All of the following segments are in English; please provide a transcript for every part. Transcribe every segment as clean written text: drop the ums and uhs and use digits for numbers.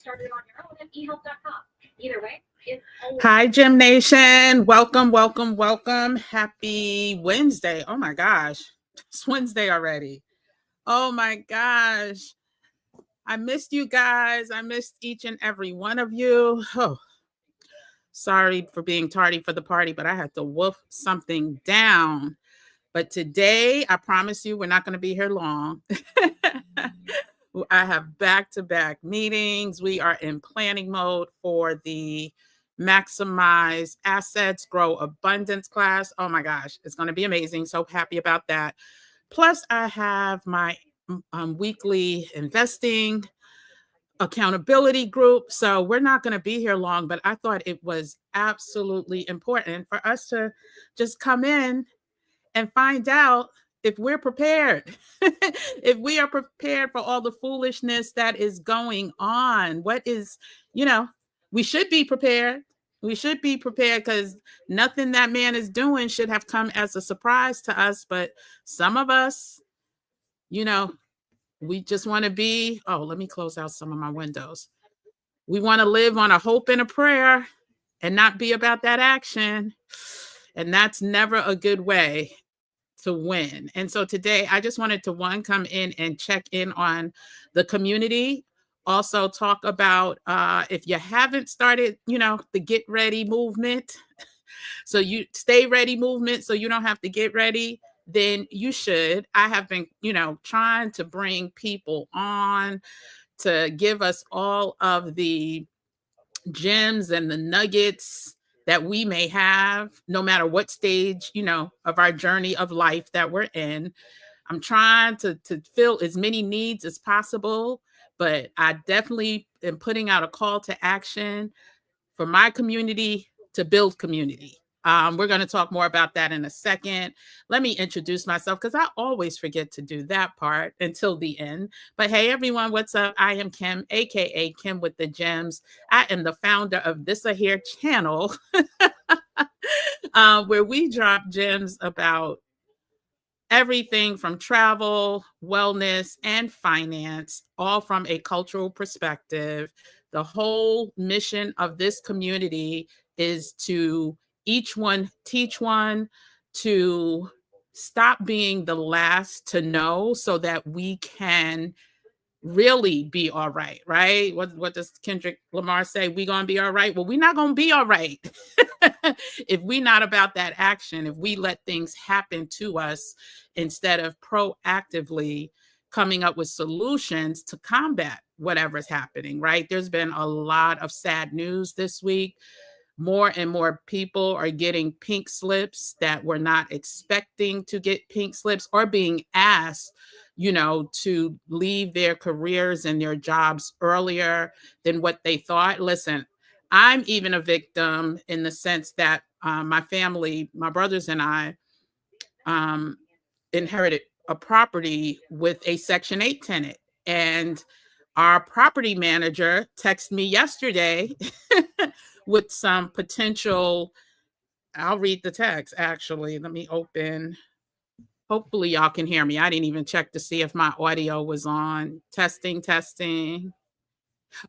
Started on your own at ehelp.com. Either way, it's always. Hi, Gym Nation. Welcome, welcome, welcome. Happy Wednesday. Oh my gosh. It's Wednesday already. Oh my gosh. I missed you guys. I missed each and every one of you. Oh, sorry for being tardy for the party, but I had to wolf something down. But today, I promise you, we're not going to be here long. I have back-to-back meetings. We are in planning mode for the Maximize Assets, Grow Abundance class. Oh my gosh, it's going to be amazing. So happy about that. Plus, I have my weekly investing accountability group. So we're not going to be here long, but I thought it was absolutely important for us to just come in and find out if we're prepared, if we are prepared for all the foolishness that is going on. What is, we should be prepared. We should be prepared because nothing that man is doing should have come as a surprise to us. But some of us, we just want to be, let me close out some of my windows. We want to live on a hope and a prayer and not be about that action. And that's never a good way to win. And so today I just wanted to come in and check in on the community. Also talk about if you haven't started, the get ready movement. So you stay ready movement so you don't have to get ready, then you should. I have been, trying to bring people on to give us all of the gems and the nuggets that we may have, no matter what stage, of our journey of life that we're in. I'm trying to fill as many needs as possible, but I definitely am putting out a call to action for my community to build community. We're going to talk more about that in a second. Let me introduce myself because I always forget to do that part until the end. But hey, everyone, what's up? I am Kim, aka Kim with the Gems. I am the founder of This A Here channel, where we drop gems about everything from travel, wellness, and finance, all from a cultural perspective. The whole mission of this community is to each one teach one, to stop being the last to know so that we can really be all right, right? What does Kendrick Lamar say? We gonna be all right? Well, we're not gonna be all right if we not about that action, if we let things happen to us instead of proactively coming up with solutions to combat whatever's happening, right? There's been a lot of sad news this week. More and more people are getting pink slips that were not expecting to get pink slips or being asked, to leave their careers and their jobs earlier than what they thought. Listen, I'm even a victim in the sense that my family, my brothers and I, inherited a property with a Section 8 tenant. And our property manager texted me yesterday with some potential. I'll read the text, actually. Let me open. Hopefully y'all can hear me. I didn't even check to see if my audio was on. Testing, testing.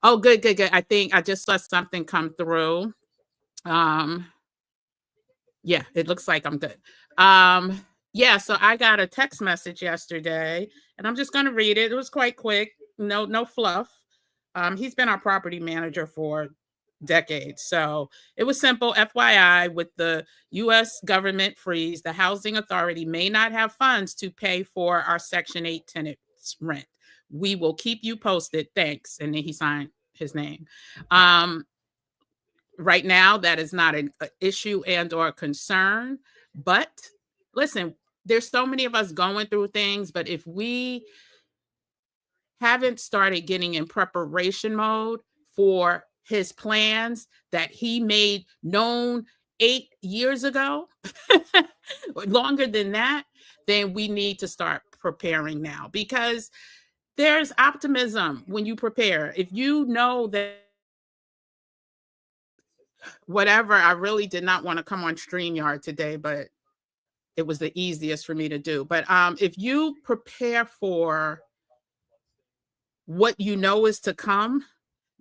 Oh, good, good, good. I think I just saw something come through. Yeah, it looks like I'm good. Yeah, so I got a text message yesterday, and I'm just going to read it. It was quite quick. No fluff. He's been our property manager for decades. So it was simple. FYI, with the U.S. government freeze, the housing authority may not have funds to pay for our Section 8 tenants' rent. We will keep you posted. Thanks. And then he signed his name. Right now, that is not an issue and or concern. But listen, there's so many of us going through things, but if we haven't started getting in preparation mode for his plans that he made known 8 years ago, longer than that, then we need to start preparing now, because there's optimism when you prepare. If you know that whatever, I really did not want to come on StreamYard today, but it was the easiest for me to do. But if you prepare for what you know is to come,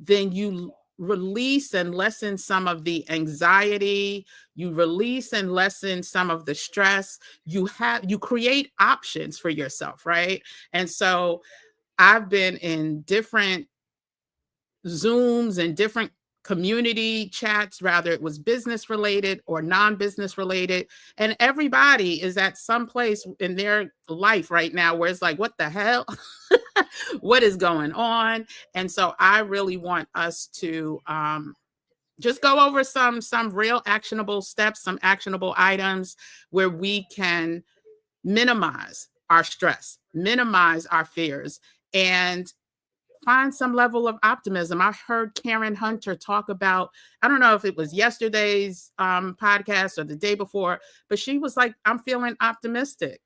then you release and lessen some of the anxiety, you release and lessen some of the stress. You create options for yourself, right? And so I've been in different Zooms and different community chats, rather it was business related or non-business related, and everybody is at some place in their life right now where it's like, what the hell? What is going on? And so I really want us to just go over some real actionable steps, some actionable items where we can minimize our stress, minimize our fears, and find some level of optimism. I heard Karen Hunter talk about, I don't know if it was yesterday's podcast or the day before, but she was like, I'm feeling optimistic.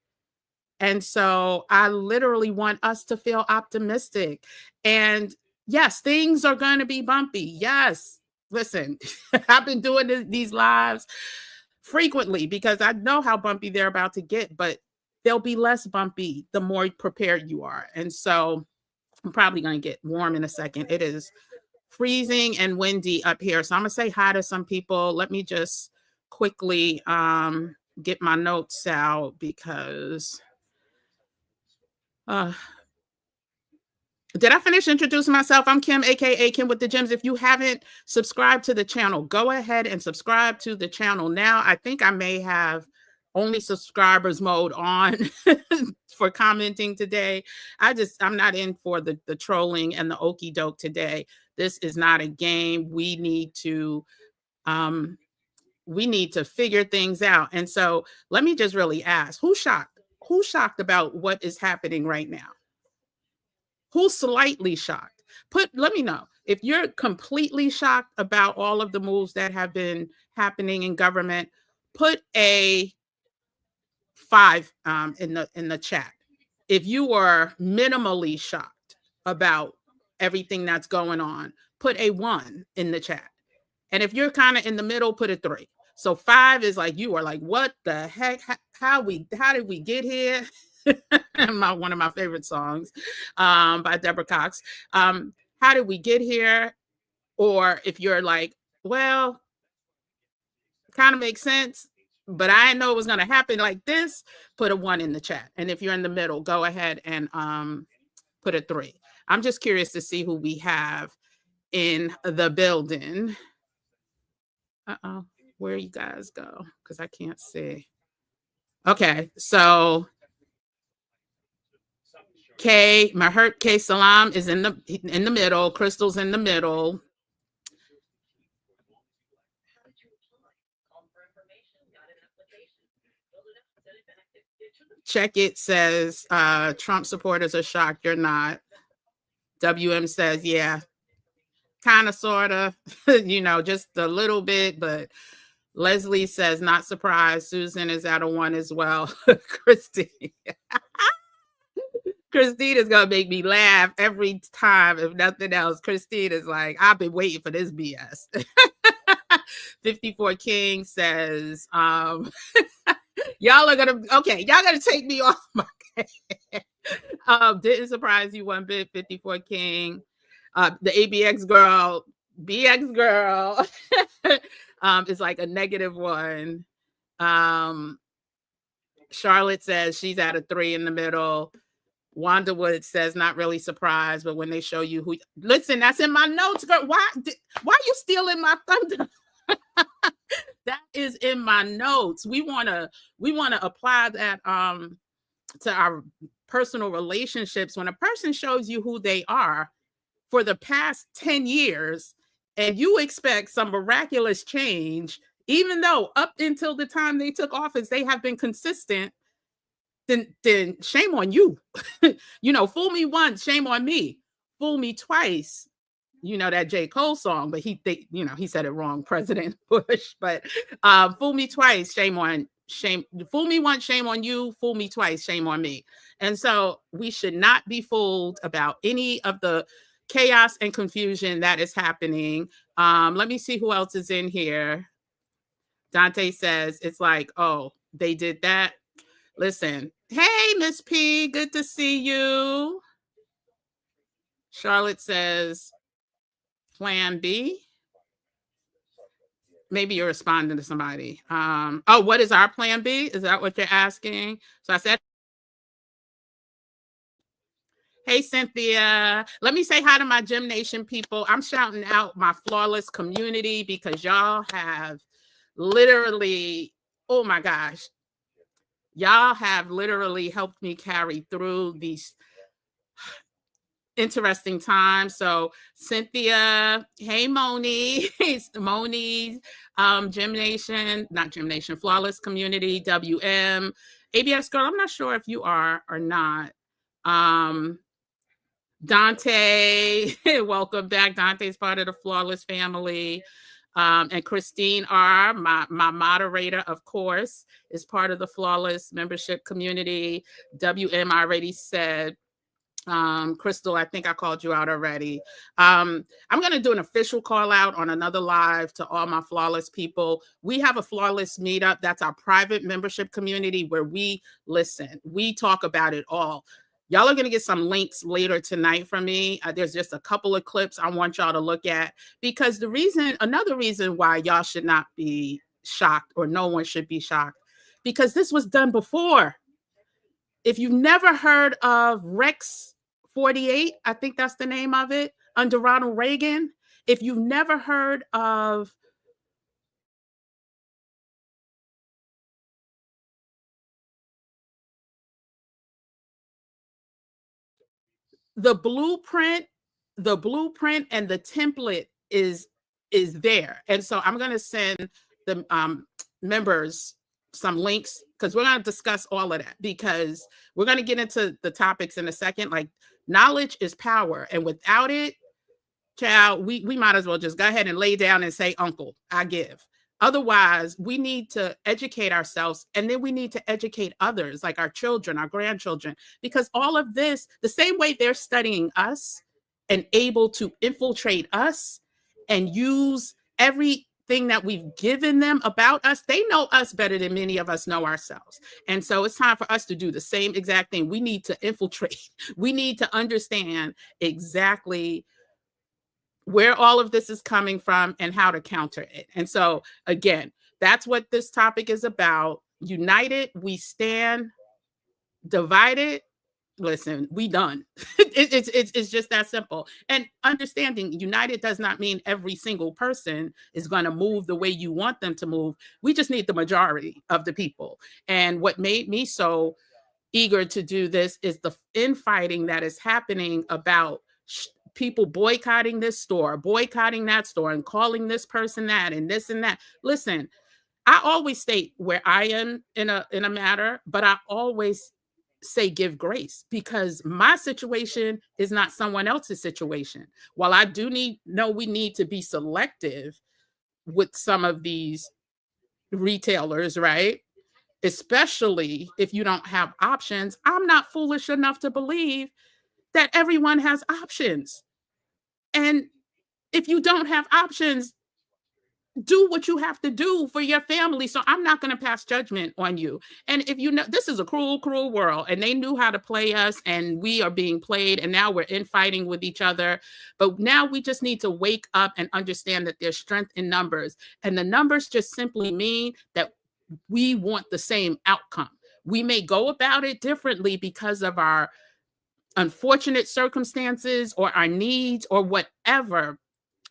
And so I literally want us to feel optimistic. And yes, things are going to be bumpy. Yes. Listen, I've been doing these lives frequently because I know how bumpy they're about to get, but they'll be less bumpy the more prepared you are. And so I'm probably going to get warm in a second. It is freezing and windy up here. So I'm going to say hi to some people. Let me just quickly get my notes out because did I finish introducing myself? I'm Kim, aka Kim with the Gems. If you haven't subscribed to the channel, go ahead and subscribe to the channel now. I think I may have only subscribers mode on for commenting today. I'm not in for the trolling and the okey doke today. This is not a game. We need to figure things out. And so let me just really ask, who's shocked? Who's shocked about what is happening right now? Who's slightly shocked? Let me know. If you're completely shocked about all of the moves that have been happening in government, put a 5 in the chat. If you are minimally shocked about everything that's going on, put a 1 in the chat. And if you're kind of in the middle, put a 3. So 5 is like you are like, what the heck? How did we get here? One of my favorite songs by Deborah Cox. How did we get here? Or if you're like, well, kind of makes sense, but I didn't know it was going to happen like this, put a 1 in the chat. And if you're in the middle, go ahead and put a 3. I'm just curious to see who we have in the building. Where you guys go? Because I can't see. Okay, so Mahert K Salam is in the middle. Crystal's in the middle. Check It says Trump supporters are shocked. You're not. WM says, yeah, kind of, sort of, just a little bit. But Leslie says, not surprised. Susan is at a 1 as well. Christine is going to make me laugh every time, if nothing else. Christine is like, I've been waiting for this BS. 54 King says, y'all are going to take me off my didn't surprise you one bit. 54 King. The ABX girl, BX girl is like a -1. Charlotte says she's at a 3 in the middle. Wanda Wood says, not really surprised, but when they show you who, listen, that's in my notes, girl. Why are you stealing my thunder? That is in my notes. We want to apply that to our personal relationships. When a person shows you who they are for the past 10 years and you expect some miraculous change, even though up until the time they took office, they have been consistent, then shame on you. Fool me once, shame on me. Fool me twice. That J. Cole song, but he said it wrong, President Bush. But fool me twice, fool me once, shame on you. Fool me twice, shame on me. And so we should not be fooled about any of the chaos and confusion that is happening. Let me see who else is in here. Dante says, it's like, oh, they did that. Listen, hey, Miss P, good to see you. Charlotte says, Plan B? Maybe you're responding to somebody. Oh, what is our plan B? Is that what you're asking? So I said, hey, Cynthia. Let me say hi to my Gym Nation people. I'm shouting out my flawless community because y'all have literally, oh my gosh, y'all have literally helped me carry through these interesting times. So Cynthia, hey Moni, Moni's Gym Nation, not Gym Nation, Flawless Community, WM, ABS Girl, I'm not sure if you are or not. Dante, welcome back. Dante's part of the Flawless family. And Christine R., my moderator, of course, is part of the Flawless membership community. WM already said. Crystal, I think I called you out already. I'm going to do an official call out on another live to all my Flawless people. We have a Flawless meetup. That's our private membership community where we listen. We talk about it all. Y'all are going to get some links later tonight from me. There's just a couple of clips I want y'all to look at because another reason why y'all should not be shocked or no one should be shocked, because this was done before. If you've never heard of Rex 48, I think that's the name of it, under Ronald Reagan. If you've never heard of the blueprint and the template is there. And so I'm going to send the members some links because we're going to discuss all of that because we're going to get into the topics in a second. Like knowledge is power. And without it, child, we might as well just go ahead and lay down and say, uncle, I give. Otherwise, we need to educate ourselves and then we need to educate others, like our children, our grandchildren, because all of this, the same way they're studying us and able to infiltrate us and use everything that we've given them about us, they know us better than many of us know ourselves. And so it's time for us to do the same exact thing. We need to infiltrate. We need to understand exactly where all of this is coming from and how to counter it. And so, again, that's what this topic is about. United, we stand. Divided, listen, we done. It's just that simple. And understanding united does not mean every single person is going to move the way you want them to move. We just need the majority of the people. And what made me so eager to do this is the infighting that is happening about people boycotting this store, boycotting that store, and calling this person that and this and that. Listen, I always state where I am in a matter, but I always say give grace because my situation is not someone else's situation. While I do know we need to be selective with some of these retailers, right? Especially if you don't have options, I'm not foolish enough to believe that everyone has options. And if you don't have options, do what you have to do for your family. So I'm not going to pass judgment on you. And if you know, this is a cruel, cruel world and they knew how to play us and we are being played and now we're infighting with each other. But now we just need to wake up and understand that there's strength in numbers. And the numbers just simply mean that we want the same outcome. We may go about it differently because of our unfortunate circumstances or our needs or whatever,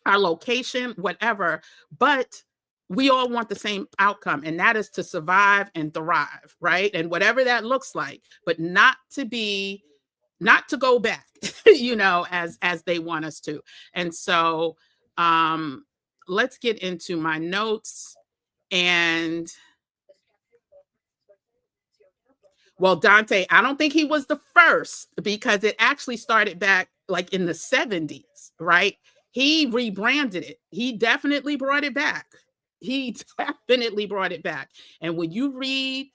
our location, whatever, but we all want the same outcome, and that is to survive and thrive, right? And whatever that looks like, but not to go back, as they want us to. And so let's get into my notes. And well, Dante, I don't think he was the first because it actually started back like in the 70s, right? He rebranded it. He definitely brought it back. And when you read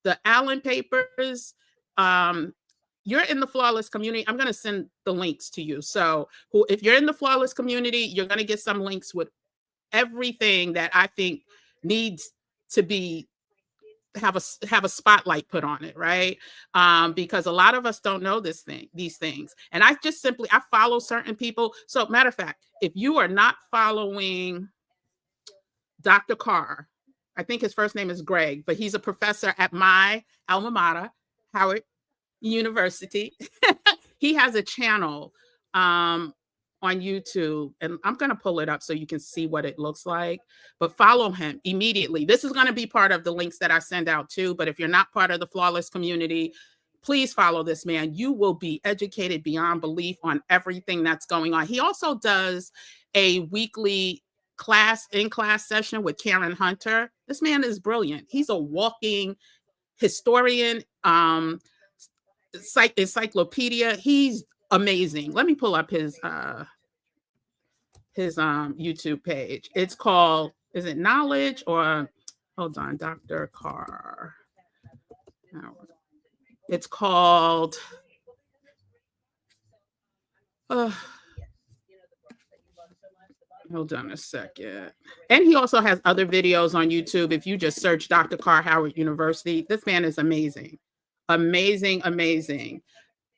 the Allen papers, you're in the Flawless community. I'm going to send the links to you. So if you're in the Flawless community, you're going to get some links with everything that I think needs to be have a spotlight put on it, right? Because a lot of us don't know these things. And I follow certain people. So matter of fact, if you are not following Dr. Carr, I think his first name is Greg, but he's a professor at my alma mater, Howard University. He has a channel on YouTube, and I'm going to pull it up so you can see what it looks like, but follow him immediately. This is going to be part of the links that I send out too, but if you're not part of the Flawless community, please follow this man. You will be educated beyond belief on everything that's going on. He also does a weekly in-class session with Karen Hunter. This man is brilliant. He's a walking historian, encyclopedia. He's amazing. Let me pull up his YouTube page. It's called, is it Knowledge or, hold on, Dr. Carr. It's called, hold on a second. And he also has other videos on YouTube. If you just search Dr. Carr, Howard University, this man is amazing. Amazing, amazing.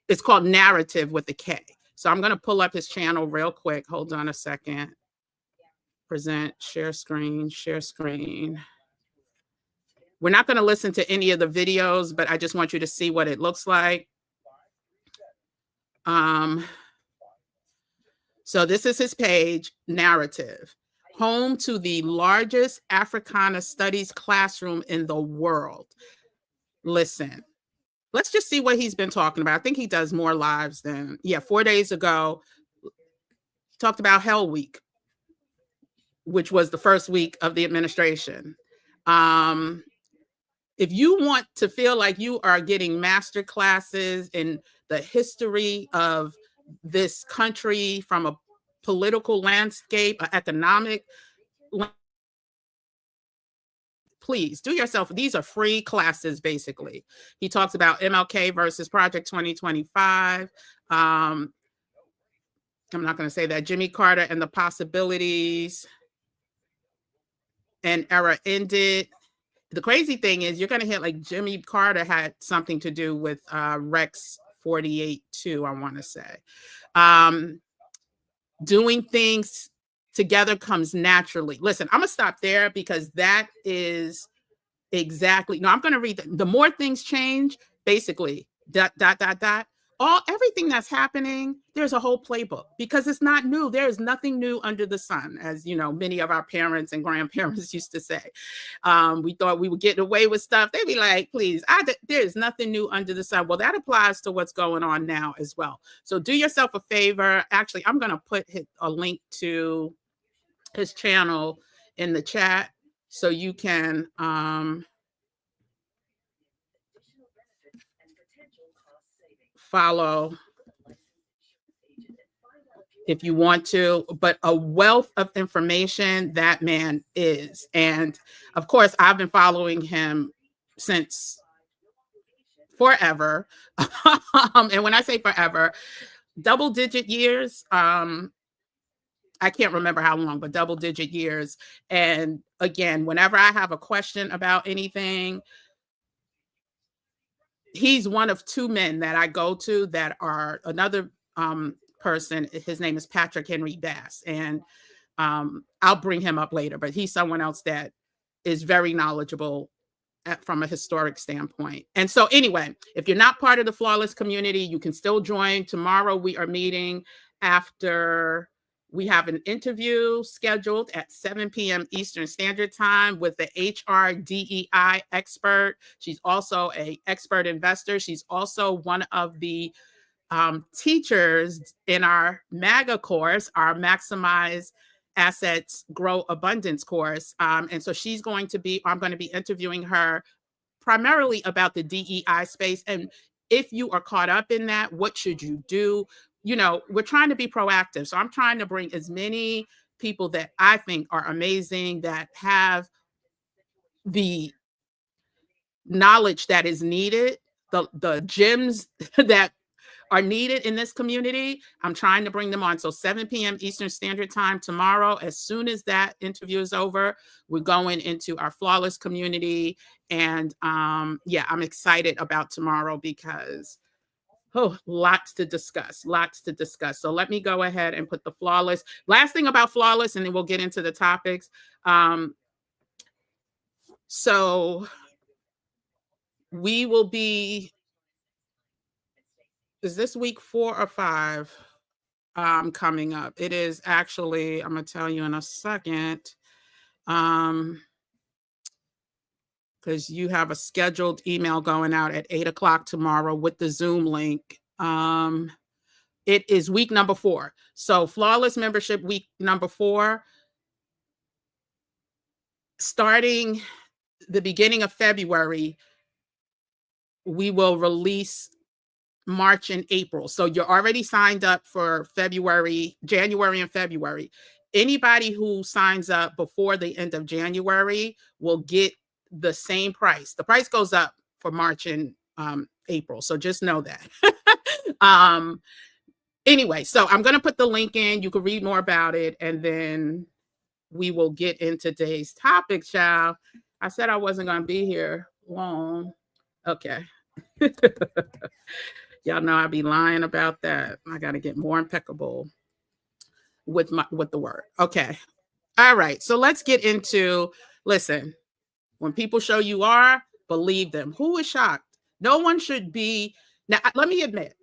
It's called Narrative with a K. So I'm going to pull up his channel real quick. Hold on a second. Present, share screen, share screen. We're not going to listen to any of the videos, but I just want you to see what it looks like. So this is his page, Narrative, home to the largest Africana studies classroom in the world. Listen, let's just see what he's been talking about. I think he does more lives than, 4 days ago, talked about Hell Week, which was the first week of the administration. If you want to feel like you are getting master classes in the history of this country from a political landscape, economic, please do yourself. These are free classes, basically. He talks about MLK versus Project 2025. I'm not going to say that. Jimmy Carter and the possibilities. An era ended. The crazy thing is you're going to hit like Jimmy Carter had something to do with Rex 48 too, I want to say. Doing things together comes naturally. Listen, I'm going to stop there because that is exactly, no, I'm going to read the more things change, basically, ... everything that's happening, there's a whole playbook because it's not new. There is nothing new under the sun, as you know, many of our parents and grandparents used to say. We thought we would get away with stuff. They'd be like, please, there's nothing new under the sun. Well, that applies to what's going on now as well. So do yourself a favor. Actually, I'm going to put a link to his channel in the chat so you can follow if you want to, but a wealth of information that man is. And of course, I've been following him since forever. And when I say forever, double-digit years, I can't remember how long, but double-digit years. And again, whenever I have a question about anything, he's one of two men that I go to that are another person. His name is Patrick Henry Bass, and I'll bring him up later, but he's someone else that is very knowledgeable from a historic standpoint. And so anyway, if you're not part of the Flawless community, you can still join. Tomorrow we are meeting after we have an interview scheduled at 7 p.m. Eastern Standard Time with the HR DEI expert. She's also an expert investor. She's also one of the teachers in our MAGA course, our Maximize Assets, Grow Abundance course. And so I'm going to be interviewing her primarily about the DEI space. And if you are caught up in that, what should you do? You know, we're trying to be proactive. So I'm trying to bring as many people that I think are amazing, that have the knowledge that is needed, the gems that are needed in this community, I'm trying to bring them on. So 7 p.m. Eastern Standard Time tomorrow. As soon as that interview is over, we're going into our flawless community. And yeah, I'm excited about tomorrow because lots to discuss, lots to discuss. So let me go ahead and put the flawless. Last thing about flawless, and then we'll get into the topics. So we will be, is this week 4 or 5 coming up? It is actually, I'm going to tell you in a second, because you have a scheduled email going out at 8 o'clock tomorrow with the Zoom link. It is week number 4. So flawless membership week number 4, starting the beginning of February, we will release March and April. So you're already signed up for January and February. Anybody who signs up before the end of January will get the same price. The price goes up for March and April. So just know that. Anyway, so I'm going to put the link in. You can read more about it, and then we will get into today's topic, child. I said I wasn't going to be here long. Okay. Y'all know I be lying about that. I got to get more impeccable with the word. Okay. All right. So let's get into, listen, when people show you are, believe them. Who is shocked? No one should be. Now, let me admit,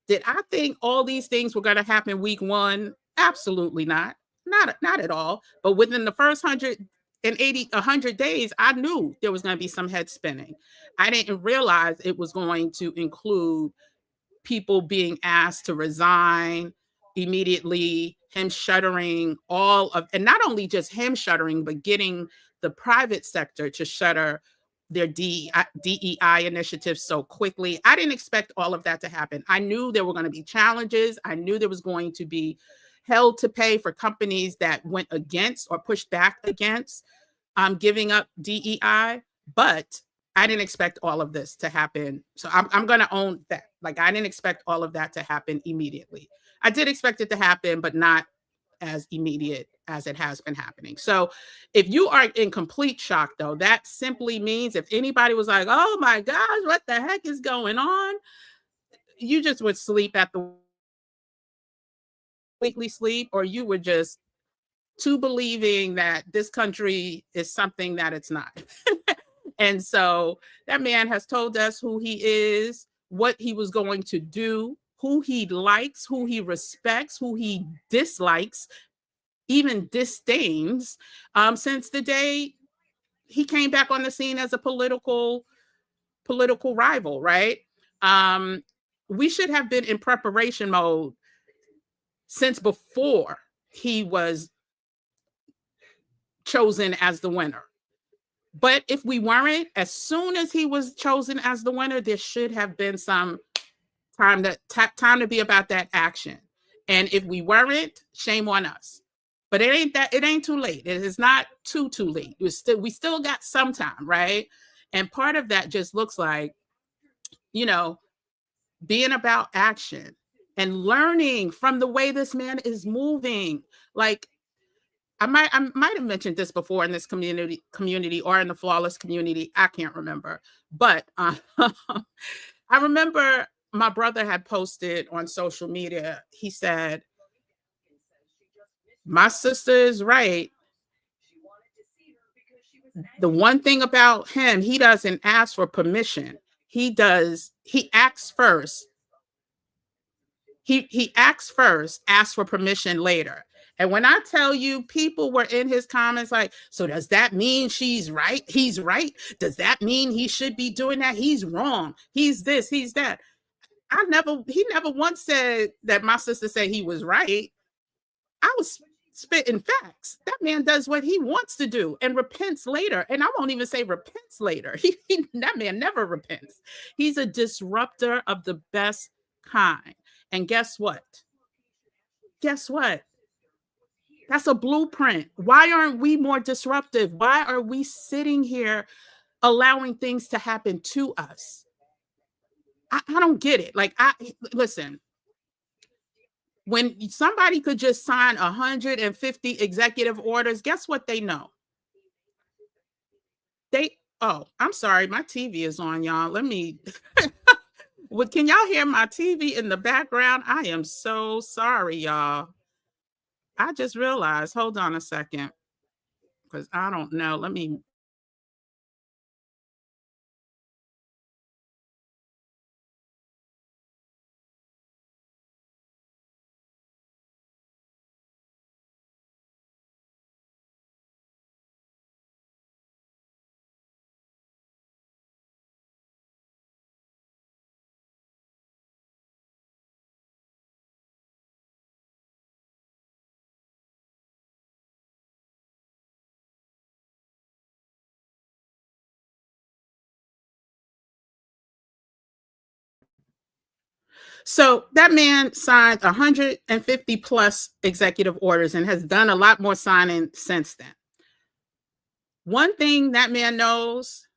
did I think all these things were going to happen week 1? Absolutely not. Not at all. But within the first 100 days, I knew there was going to be some head spinning. I didn't realize it was going to include people being asked to resign immediately, him shuttering and not only just him shuttering, but getting the private sector to shutter their DEI initiatives so quickly. I didn't expect all of that to happen. I knew there were going to be challenges. I knew there was going to be hell to pay for companies that went against or pushed back against giving up DEI, but I didn't expect all of this to happen. So I'm going to own that. Like, I didn't expect all of that to happen immediately. I did expect it to happen, but not as immediate as it has been happening. So if you are in complete shock, though, that simply means if anybody was like, oh my gosh, what the heck is going on? You just would sleep at the weekly sleep, or you were just too believing that this country is something that it's not. And so that man has told us who he is, what he was going to do, who he likes, who he respects, who he dislikes, even disdains, since the day he came back on the scene as a political rival, right? We should have been in preparation mode since before he was chosen as the winner. But if we weren't, as soon as he was chosen as the winner, there should have been some time to be about that action. And if we weren't, shame on us. But it ain't too late. It is not too late. We still got some time, right? And part of that just looks like, being about action and learning from the way this man is moving. Like, I might have mentioned this before in this community or in the flawless community. I can't remember. But I remember my brother had posted on social media. He said, my sister is right. The one thing about him, he doesn't ask for permission. He acts first. He acts first, asks for permission later. And when I tell you, people were in his comments like, so does that mean she's right? He's right. Does that mean he should be doing that? He's wrong. He's this, he's that. He never once said that my sister said he was right. I was spitting facts. That man does what he wants to do and repents later. And I won't even say repents later. That man never repents. He's a disruptor of the best kind. And guess what? That's a blueprint. Why aren't we more disruptive? Why are we sitting here allowing things to happen to us? I don't get it. Like, listen, when somebody could just sign 150 executive orders, guess what they know? Oh, I'm sorry, my TV is on, y'all. Let me, can y'all hear my TV in the background? I am so sorry, y'all. I just realized, hold on a second, because I don't know. Let me. So that man signed 150 plus executive orders and has done a lot more signing since then. One thing that man knows,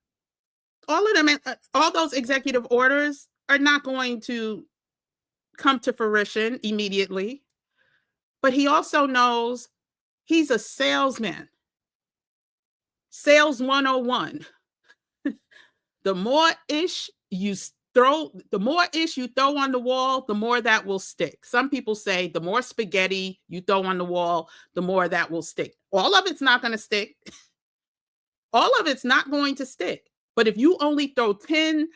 all of them, all those executive orders are not going to come to fruition immediately. But he also knows he's a salesman. Sales 101. The more ish you throw on the wall, the more that will stick. Some people say the more spaghetti you throw on the wall, the more that will stick. All of it's not going to stick. All of it's not going to stick. But if you only throw 10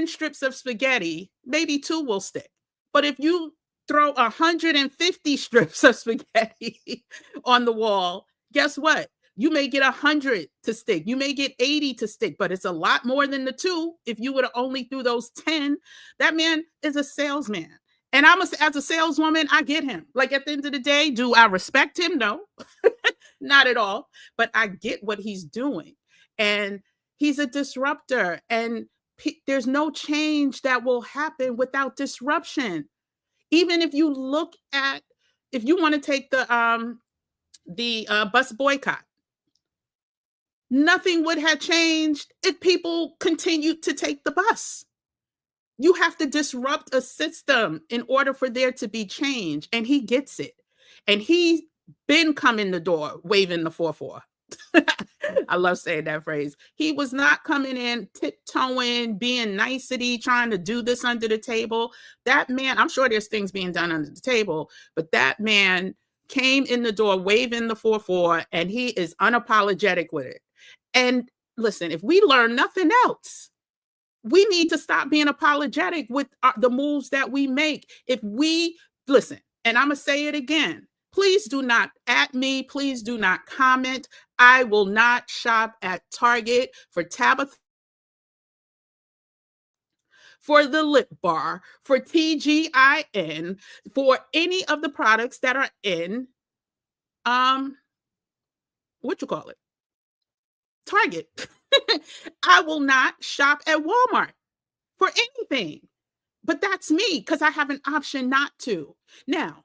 strips of spaghetti, maybe 2 will stick. But if you throw 150 strips of spaghetti on the wall, guess what? You may get 100 to stick. You may get 80 to stick, but it's a lot more than the 2. If you would have only threw those 10, that man is a salesman. And as a saleswoman, I get him. Like, at the end of the day, do I respect him? No, not at all. But I get what he's doing. And he's a disruptor. And there's no change that will happen without disruption. Even if you look at, if you want to take the bus boycott, nothing would have changed if people continued to take the bus. You have to disrupt a system in order for there to be change. And he gets it. And he's been coming the door waving the 4-4. I love saying that phrase. He was not coming in tiptoeing, being nicety, trying to do this under the table. That man, I'm sure there's things being done under the table, but that man came in the door waving the 4-4, and he is unapologetic with it. And listen, if we learn nothing else, we need to stop being apologetic with the moves that we make. If we listen, and I'm going to say it again, please do not at me. Please do not comment. I will not shop at Target for Tabitha, for the lip bar, for TGIN, for any of the products that are in, Target. I will not shop at Walmart for anything. But that's me, because I have an option not to. Now,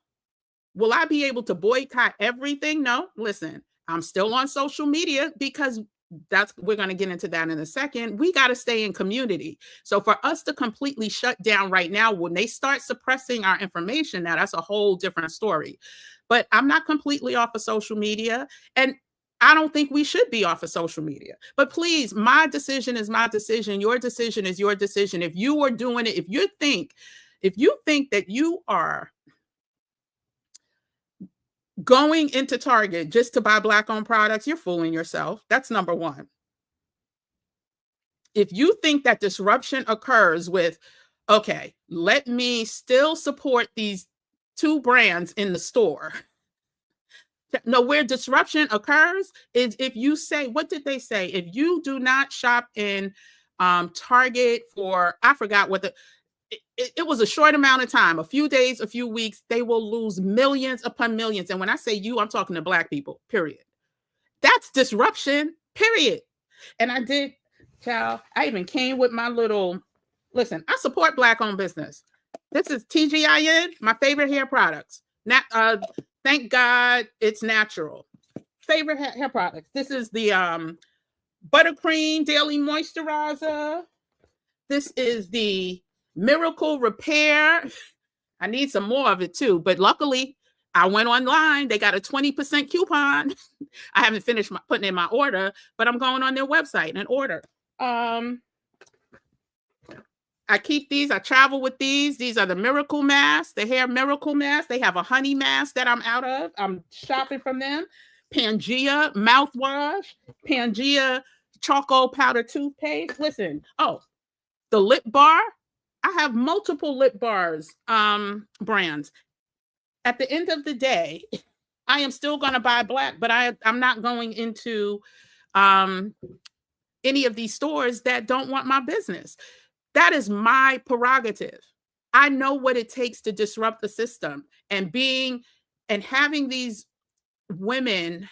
will I be able to boycott everything? No. Listen, I'm still on social media, because we're going to get into that in a second. We got to stay in community. So for us to completely shut down right now, when they start suppressing our information, now that's a whole different story. But I'm not completely off of social media, and I don't think we should be off of social media. But please, my decision is my decision. Your decision is your decision. If you are doing it, if you think that you are going into Target just to buy Black-owned products, you're fooling yourself. That's number one. If you think that disruption occurs with, okay, let me still support these 2 brands in the store. No, where disruption occurs is if you say, what did they say? If you do not shop in Target for, I forgot what it was a short amount of time, a few days, a few weeks, they will lose millions upon millions. And when I say you, I'm talking to Black people, period. That's disruption, period. And I even came with my little, listen, I support Black-owned business. This is TGIN, my favorite hair products. Thank God it's natural. Favorite hair products. This is the Buttercream Daily Moisturizer. This is the Miracle Repair. I need some more of it too. But luckily, I went online. They got a 20% coupon. I haven't finished putting in my order, but I'm going on their website and order. I keep these. I travel with these. These are the Miracle Masks, the Hair Miracle Mask. They have a honey mask that I'm out of. I'm shopping from them. Pangea mouthwash. Pangea charcoal powder toothpaste. Listen, the lip bar. I have multiple lip bars brands. At the end of the day, I am still going to buy black, but I'm not going into any of these stores that don't want my business. That is my prerogative. I know what it takes to disrupt the system, and having these women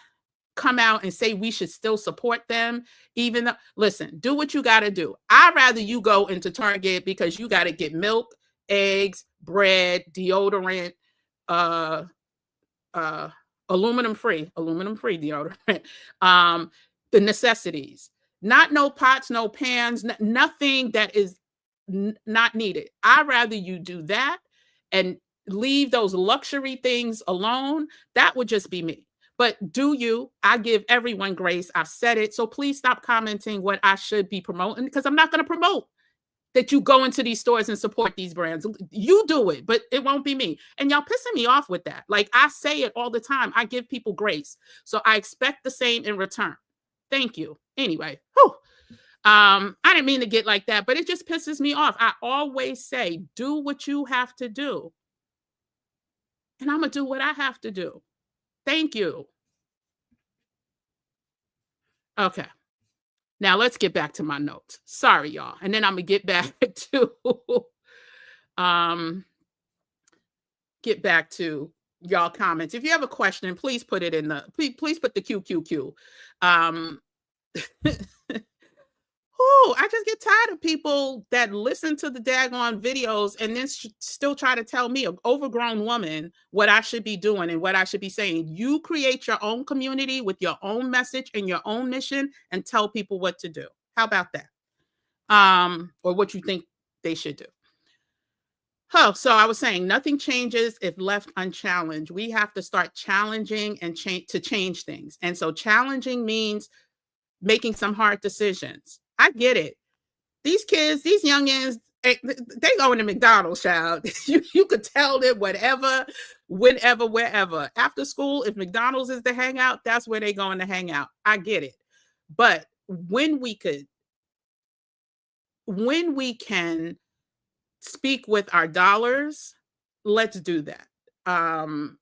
come out and say we should still support them, even though, listen, do what you got to do. I'd rather you go into Target because you got to get milk, eggs, bread, deodorant, aluminum free deodorant, the necessities, not no pots, no pans, nothing that is not needed. I'd rather you do that and leave those luxury things alone. That would just be me. But I give everyone grace. I've said it. So please stop commenting what I should be promoting, because I'm not going to promote that you go into these stores and support these brands. You do it, but it won't be me. And y'all pissing me off with that. Like, I say it all the time. I give people grace. So I expect the same in return. Thank you. Anyway, I didn't mean to get like that, but it just pisses me off. I always say, do what you have to do. And I'm going to do what I have to do. Thank you. Okay. Now let's get back to my notes. Sorry, y'all. And then I'm going to get back to y'all comments. If you have a question, please put it in please put the QQQ. I just get tired of people that listen to the daggone videos and then still try to tell me, an overgrown woman, what I should be doing and what I should be saying. You create your own community with your own message and your own mission and tell people what to do. How about that? Or what you think they should do. So I was saying, nothing changes if left unchallenged. We have to start challenging and change things. And so challenging means making some hard decisions. I get it. These kids, these youngins, they going to McDonald's, child. You could tell them whatever, whenever, wherever. After school, if McDonald's is the hangout, that's where they're going to hang out. I get it. But when we can speak with our dollars, let's do that. And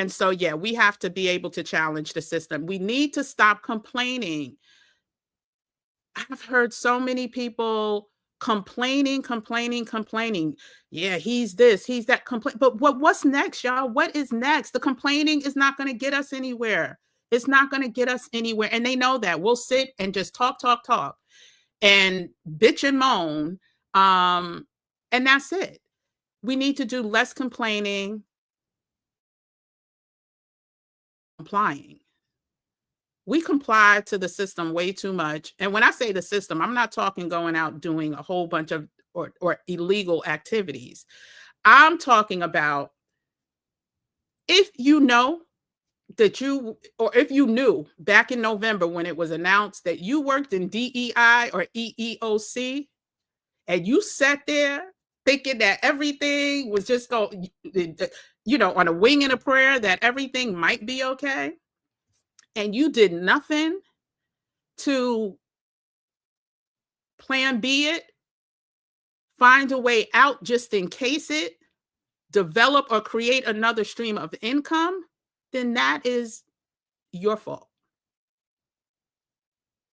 so, yeah, we have to be able to challenge the system. We need to stop complaining. I've heard so many people complaining. Yeah, he's this, he's that, But what's next, y'all? What is next? The complaining is not going to get us anywhere. It's not going to get us anywhere. And they know that. We'll sit and just talk and bitch and moan. And that's it. We need to do less complaining, complying. We comply to the system way too much. And when I say the system, I'm not talking going out doing a whole bunch of or illegal activities. I'm talking about, if you know that if you knew back in November when it was announced that you worked in DEI or EEOC, and you sat there thinking that everything was just going, on a wing and a prayer, that everything might be okay, and you did nothing to plan B it, find a way out just in case it, develop or create another stream of income, then that is your fault.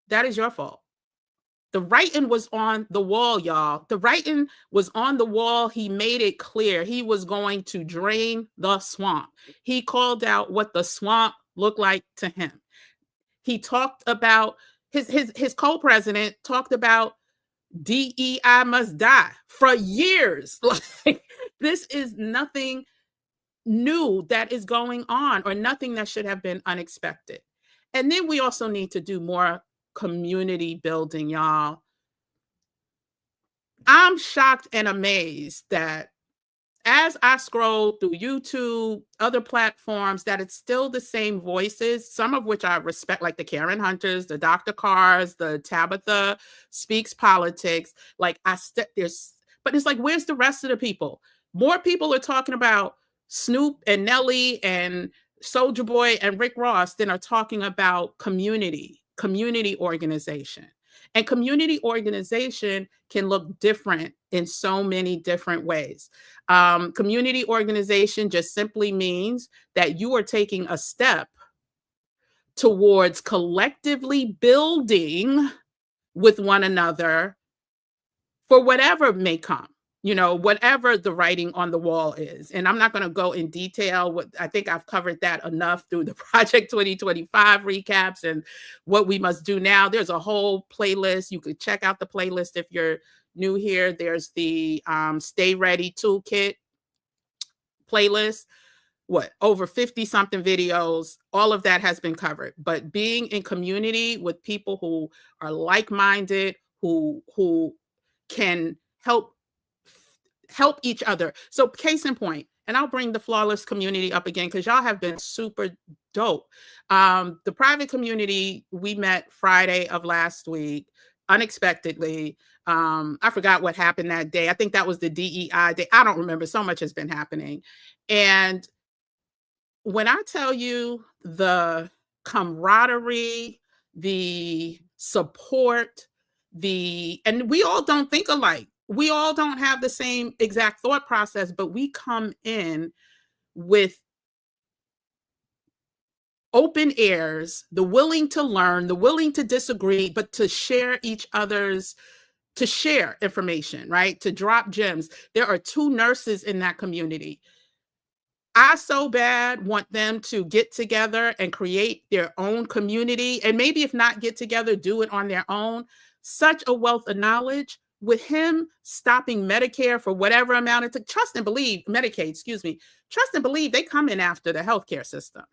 That is your fault. The writing was on the wall, y'all. The writing was on the wall. He made it clear he was going to drain the swamp. He called out what the swamp looked like to him. He talked about, his co-president talked about DEI must die for years. Like, this is nothing new that is going on, or nothing that should have been unexpected. And then we also need to do more community building, y'all. I'm shocked and amazed that as I scroll through YouTube, other platforms, that it's still the same voices, some of which I respect, like the Karen Hunters, the Dr. Carrs, the Tabitha Speaks Politics. Like there's, but it's like, where's the rest of the people? More people are talking about Snoop and Nelly and Soldier Boy and Rick Ross than are talking about community organization. And community organization can look different in so many different ways. Community organization just simply means that you are taking a step towards collectively building with one another for whatever may come, whatever the writing on the wall is. And I'm not going to go in detail. I think I've covered that enough through the Project 2025 recaps and what we must do now. There's a whole playlist. You could check out the playlist if you're new here. There's the Stay Ready Toolkit playlist. Over 50 something videos, all of that has been covered. But being in community with people who are like-minded, who can help each other. So case in point, and I'll bring the Flawless community up again because y'all have been super dope. The private community, we met Friday of last week unexpectedly. I forgot what happened that day. I think that was the DEI day. I don't remember. So much has been happening. And when I tell you the camaraderie, the support, and we all don't think alike. We all don't have the same exact thought process, but we come in with open ears, the willing to learn, the willing to disagree, but to share to share information, right? To drop gems. There are 2 nurses in that community. I so bad want them to get together and create their own community. And maybe if not get together, do it on their own. Such a wealth of knowledge. With him stopping Medicare for whatever amount it took, trust and believe, Medicaid, excuse me, trust and believe they come in after the healthcare system.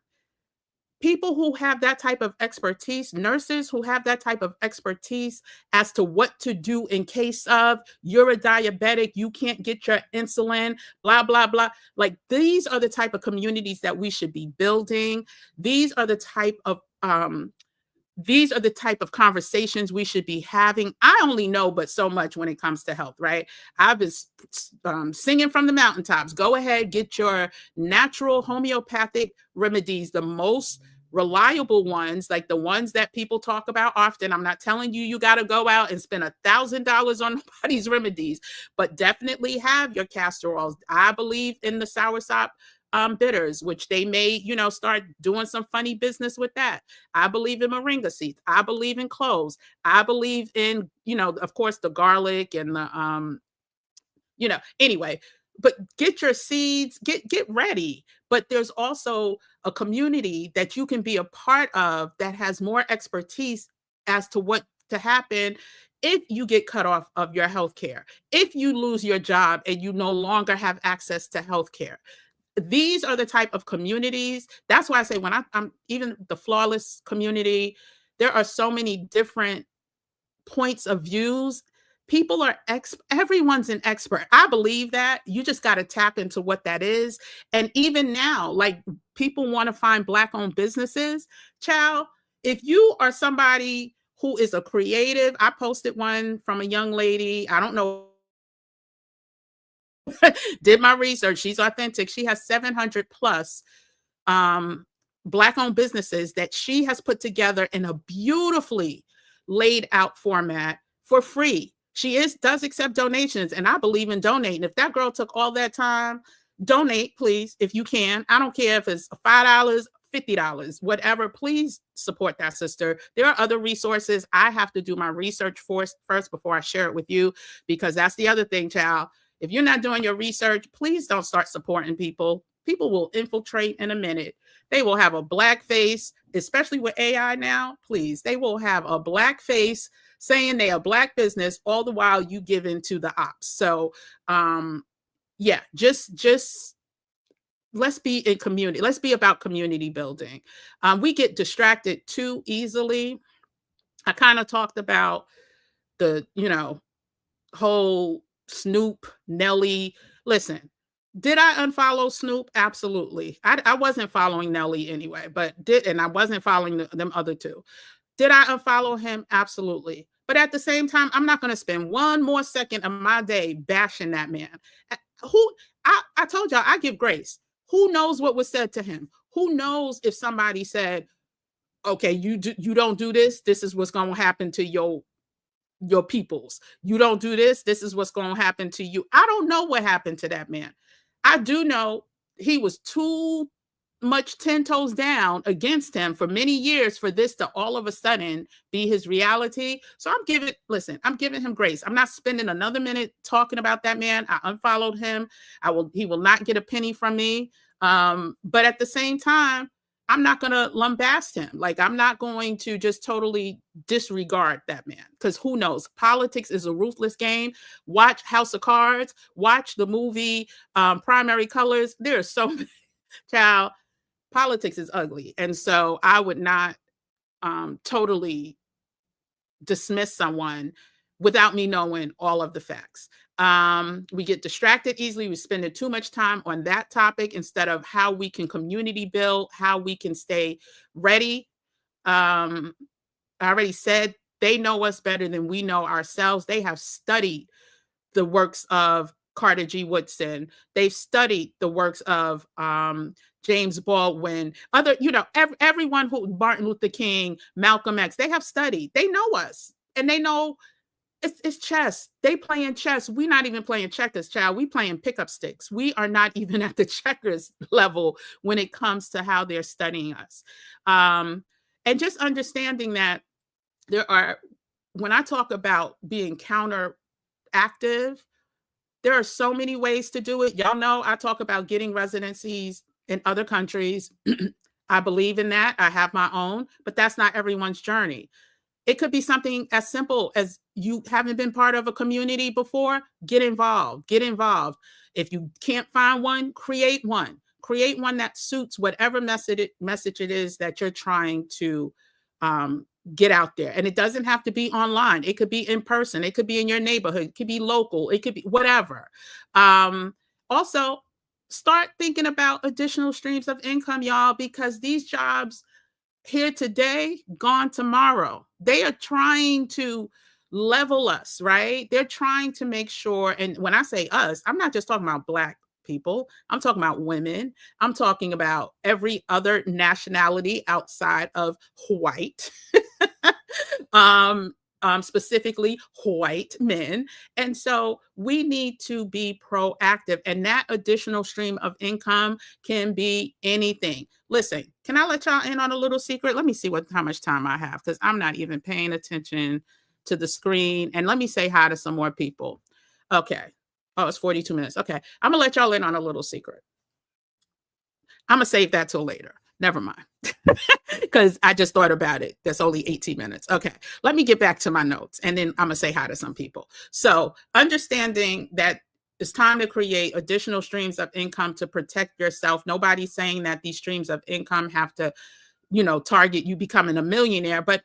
People who have that type of expertise, nurses who have that type of expertise as to what to do in case of you're a diabetic, you can't get your insulin, blah, blah, blah. Like, these are the type of communities that we should be building. These are the type of conversations we should be having. I only know but so much when it comes to health, right? I've been singing from the mountaintops. Go ahead, get your natural homeopathic remedies, the most reliable ones, like the ones that people talk about often. I'm not telling you got to go out and spend $1,000 on nobody's remedies, but definitely have your castor oils. I believe in the soursop bitters, which they may, start doing some funny business with that. I believe in moringa seeds. I believe in cloves. I believe in, of course, the garlic and the, anyway, but get your seeds, get ready. But there's also a community that you can be a part of that has more expertise as to what to happen if you get cut off of your health care, if you lose your job and you no longer have access to health care. These are the type of communities. That's why I say when I'm even the Flawless community, there are so many different points of views. People are everyone's an expert. I believe that. You just got to tap into what that is. And even now, like, people want to find Black-owned businesses. Child, if you are somebody who is a creative, I posted one from a young lady. I don't know. Did my research. She's authentic. She has 700 plus Black-owned businesses that she has put together in a beautifully laid out format for free. She does accept donations, and I believe in donating. If that girl took all that time, donate, please, if you can. I don't care if it's $5, $50, whatever. Please support that sister. There are other resources. I have to do my research first before I share it with you, because that's the other thing, child. If you're not doing your research, please don't start supporting people. People will infiltrate in a minute. They will have a black face, especially with AI now. Please, they will have a black face saying they are Black business, all the while you give in to the ops. So, yeah, just let's be in community. Let's be about community building. We get distracted too easily. I kind of talked about the, whole Snoop, Nelly. Listen, did I unfollow Snoop? Absolutely. I wasn't following Nelly anyway, and I wasn't following them other two. Did I unfollow him? Absolutely. But at the same time, I'm not going to spend one more second of my day bashing that man. Who I told y'all I give grace. Who knows what was said to him? Who knows if somebody said, "Okay, you don't do this. This is what's going to happen to your peoples. You don't do this. This is what's going to happen to you." I don't know what happened to that man. I do know he was too much 10 toes down against him for many years for this to all of a sudden be his reality. So I'm giving him grace. I'm not spending another minute talking about that man. I unfollowed him. He will not get a penny from me. But at the same time, I'm not going to lambast him. Like, I'm not going to just totally disregard that man, because who knows? Politics is a ruthless game. Watch House of Cards, watch the movie Primary Colors. There's so many, child, politics is ugly. And so I would not totally dismiss someone without me knowing all of the facts. We get distracted easily. We spend too much time on that topic instead of how we can community build, how we can stay ready. I already said they know us better than we know ourselves. They have studied the works of Carter G. Woodson. They've studied the works of James Baldwin, everyone who, Martin Luther King, Malcolm X, they have studied. They know us, and they know it's chess. They playing chess. We're not even playing checkers, child. We playing pickup sticks. We are not even at the checkers level when it comes to how they're studying us. And just understanding that when I talk about being counteractive, there are so many ways to do it. Y'all know I talk about getting residencies in other countries. I believe in that. I have my own, but that's not everyone's journey. It could be something as simple as you haven't been part of a community before. Get involved. If you can't find one, create one. Create one that suits whatever message it is that you're trying to get out there. And it doesn't have to be online. It could be in person. It could be in your neighborhood. It could be local. It could be whatever. Also, start thinking about additional streams of income, y'all, because these jobs here today, gone tomorrow. They are trying to level us, right? They're trying to make sure, and when I say us, I'm not just talking about Black people. I'm talking about women. I'm talking about every other nationality outside of white. Specifically white men. And so we need to be proactive, and that additional stream of income can be anything. Listen, can I let y'all in on a little secret? Let me see how much time I have, because I'm not even paying attention to the screen. And let me say hi to some more people. Okay. Oh, it's 42 minutes. Okay. I'm gonna let y'all in on a little secret. I'm gonna save that till later. Never mind. Because I just thought about it. That's only 18 minutes. Okay, let me get back to my notes, and then I'm going to say hi to some people. So understanding that it's time to create additional streams of income to protect yourself. Nobody's saying that these streams of income have to, target you becoming a millionaire, but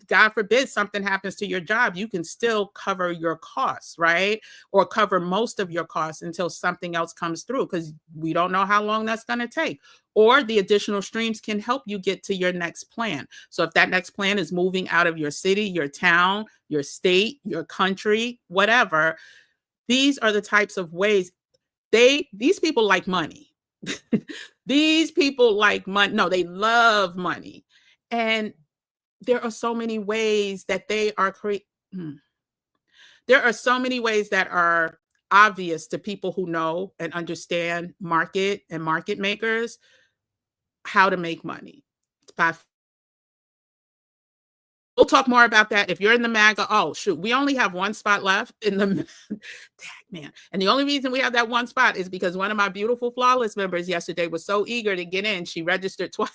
God forbid something happens to your job, you can still cover your costs, right? Or cover most of your costs until something else comes through, because we don't know how long that's going to take. Or the additional streams can help you get to your next plan. So if that next plan is moving out of your city, your town, your state, your country, whatever, these are the types of ways these people like money. These people like money. No, they love money. And there are so many ways that they are there are so many ways that are obvious to people who know and understand market and market makers how to make money. We'll talk more about that. If you're in the MAGA, oh, shoot, we only have one spot left in the man. And the only reason we have that one spot is because one of my beautiful Flawless members yesterday was so eager to get in, she registered twice.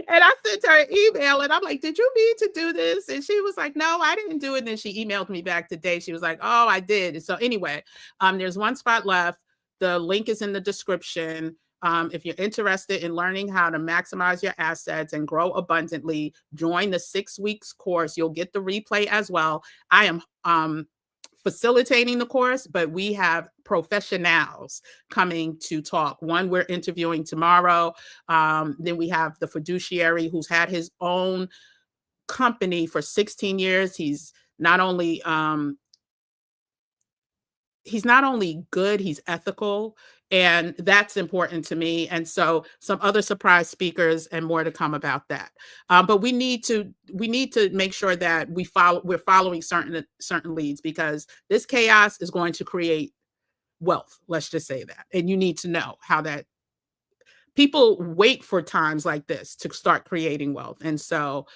And I sent her an email, and I'm like, did you mean to do this? And she was like, no, I didn't do it. And then she emailed me back today. She was like, oh, I did. So anyway, there's one spot left. The link is in the description. If you're interested in learning how to maximize your assets and grow abundantly, join the 6 weeks course. You'll get the replay as well. I am facilitating the course, but we have professionals coming to talk. One we're interviewing tomorrow. Then we have the fiduciary who's had his own company for 16 years. He's not only good, he's ethical. And that's important to me. And so some other surprise speakers and more to come about that. But we need to make sure that we're following certain leads, because this chaos is going to create wealth. Let's just say that. And you need to know how that people wait for times like this to start creating wealth. And so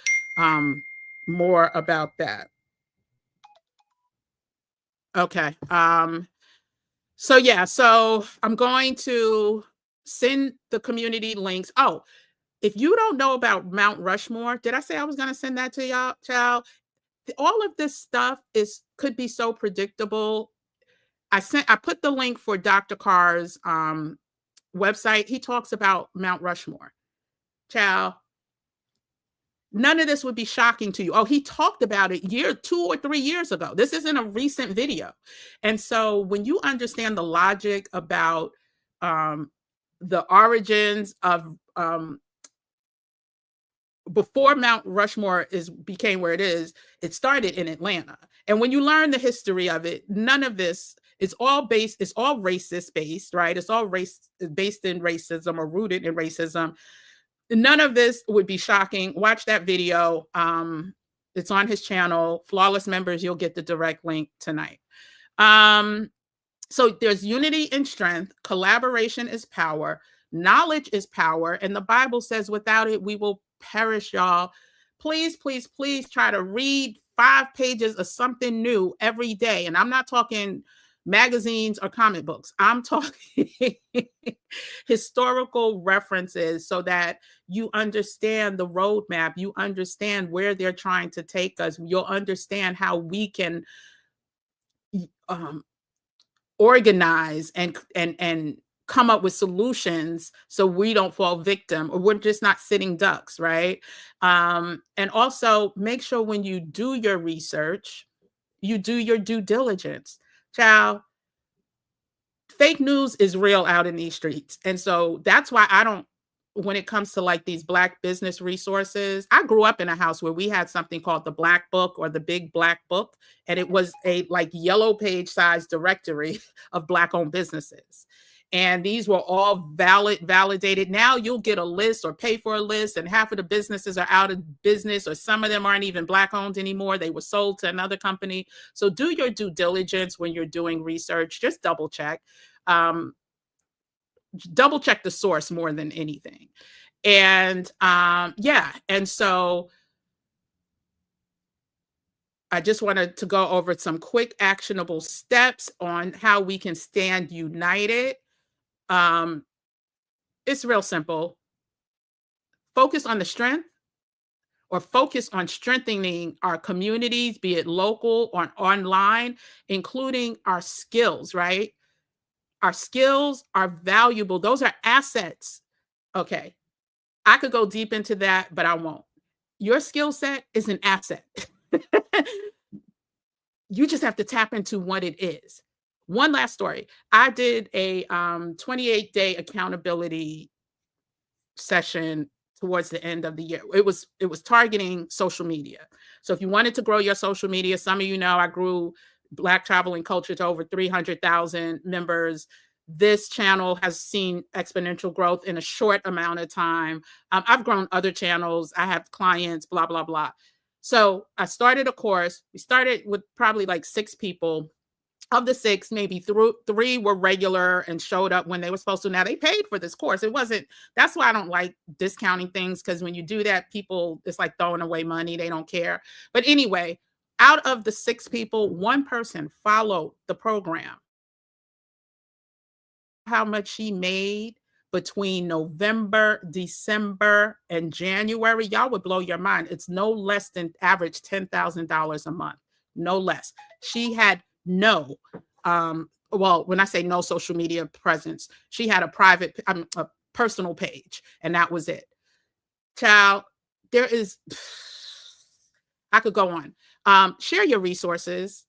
more about that. Okay. So yeah, so I'm going to send the community links. Oh, if you don't know about Mount Rushmore, did I say I was going to send that to y'all, child? All of this stuff could be so predictable. I put the link for Dr. Carr's website. He talks about Mount Rushmore. Child, none of this would be shocking to you. Oh, he talked about it 2 or 3 years ago. This isn't a recent video. And so when you understand the logic about the origins of before Mount Rushmore became where it is, it started in Atlanta. And when you learn the history of it, none of this, it's all racist based, right? It's all based in racism or rooted in racism. None of this would be shocking. Watch that video. It's on his channel. Flawless members, you'll get the direct link tonight. So there's unity in strength. Collaboration is power. Knowledge is power. And the Bible says without it, we will perish, y'all. Please, please, please try to read 5 pages of something new every day. And I'm not talking magazines or comic books. I'm talking historical references so that you understand the roadmap. You understand where they're trying to take us. You'll understand how we can organize and come up with solutions so we don't fall victim, or we're just not sitting ducks, right? And also make sure when you do your research, you do your due diligence. Child, fake news is real out in these streets. And so that's why when it comes to like these Black business resources, I grew up in a house where we had something called the Black Book or the Big Black Book. And it was a like yellow page size directory of Black owned businesses. And these were all validated. Now you'll get a list or pay for a list, and half of the businesses are out of business, or some of them aren't even Black owned anymore. They were sold to another company. So do your due diligence when you're doing research. Just double check. Double check the source more than anything. And and so I just wanted to go over some quick actionable steps on how we can stand united. It's real simple. Focus on the strength, or focus on strengthening our communities, be it local or online, including our skills, right? Our skills are valuable. Those are assets. Okay. I could go deep into that, but I won't. Your skill set is an asset. You just have to tap into what it is. One last story. I did a 28-day accountability session towards the end of the year. It was targeting social media. So if you wanted to grow your social media, some of you know I grew Black Travel and Culture to over 300,000 members. This channel has seen exponential growth in a short amount of time. I've grown other channels. I have clients, blah, blah, blah. So I started a course. We started with probably like 6 people. Of the 6, maybe 3 were regular and showed up when they were supposed to. Now they paid for this course. That's why I don't like discounting things, because when you do that, people, it's like throwing away money. They don't care. But anyway, out of the 6 people, 1 person followed the program. How much she made between November, December, and January, y'all would blow your mind. It's no less than average $10,000 a month, no less. She had no well, when I say no social media presence, she had a personal page, and that was it. Child, there is, I could go on. Share your resources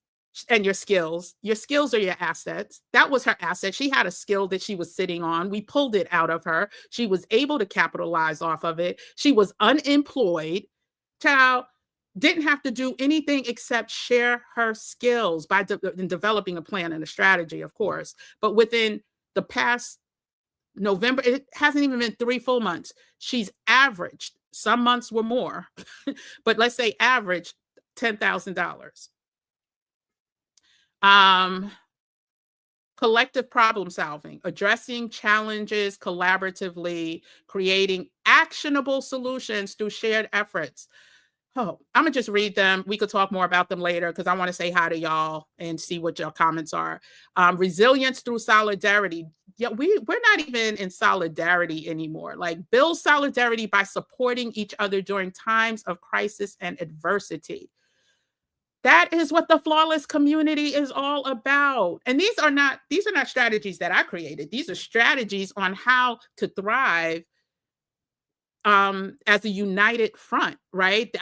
and your skills. Your skills are your assets. That was her asset. She had a skill that she was sitting on. We pulled it out of her. She was able to capitalize off of it. She was unemployed. Child, didn't have to do anything except share her skills by developing a plan and a strategy, of course. But within the past November, it hasn't even been 3 full months. She's averaged, some months were more, but let's say average $10,000. Collective problem solving, addressing challenges collaboratively, creating actionable solutions through shared efforts. Oh, I'm gonna just read them. We could talk more about them later because I want to say hi to y'all and see what your comments are. Resilience through solidarity. Yeah, we're not even in solidarity anymore. Like, build solidarity by supporting each other during times of crisis and adversity. That is what the flawless community is all about. And these are not strategies that I created. These are strategies on how to thrive as a united front, right?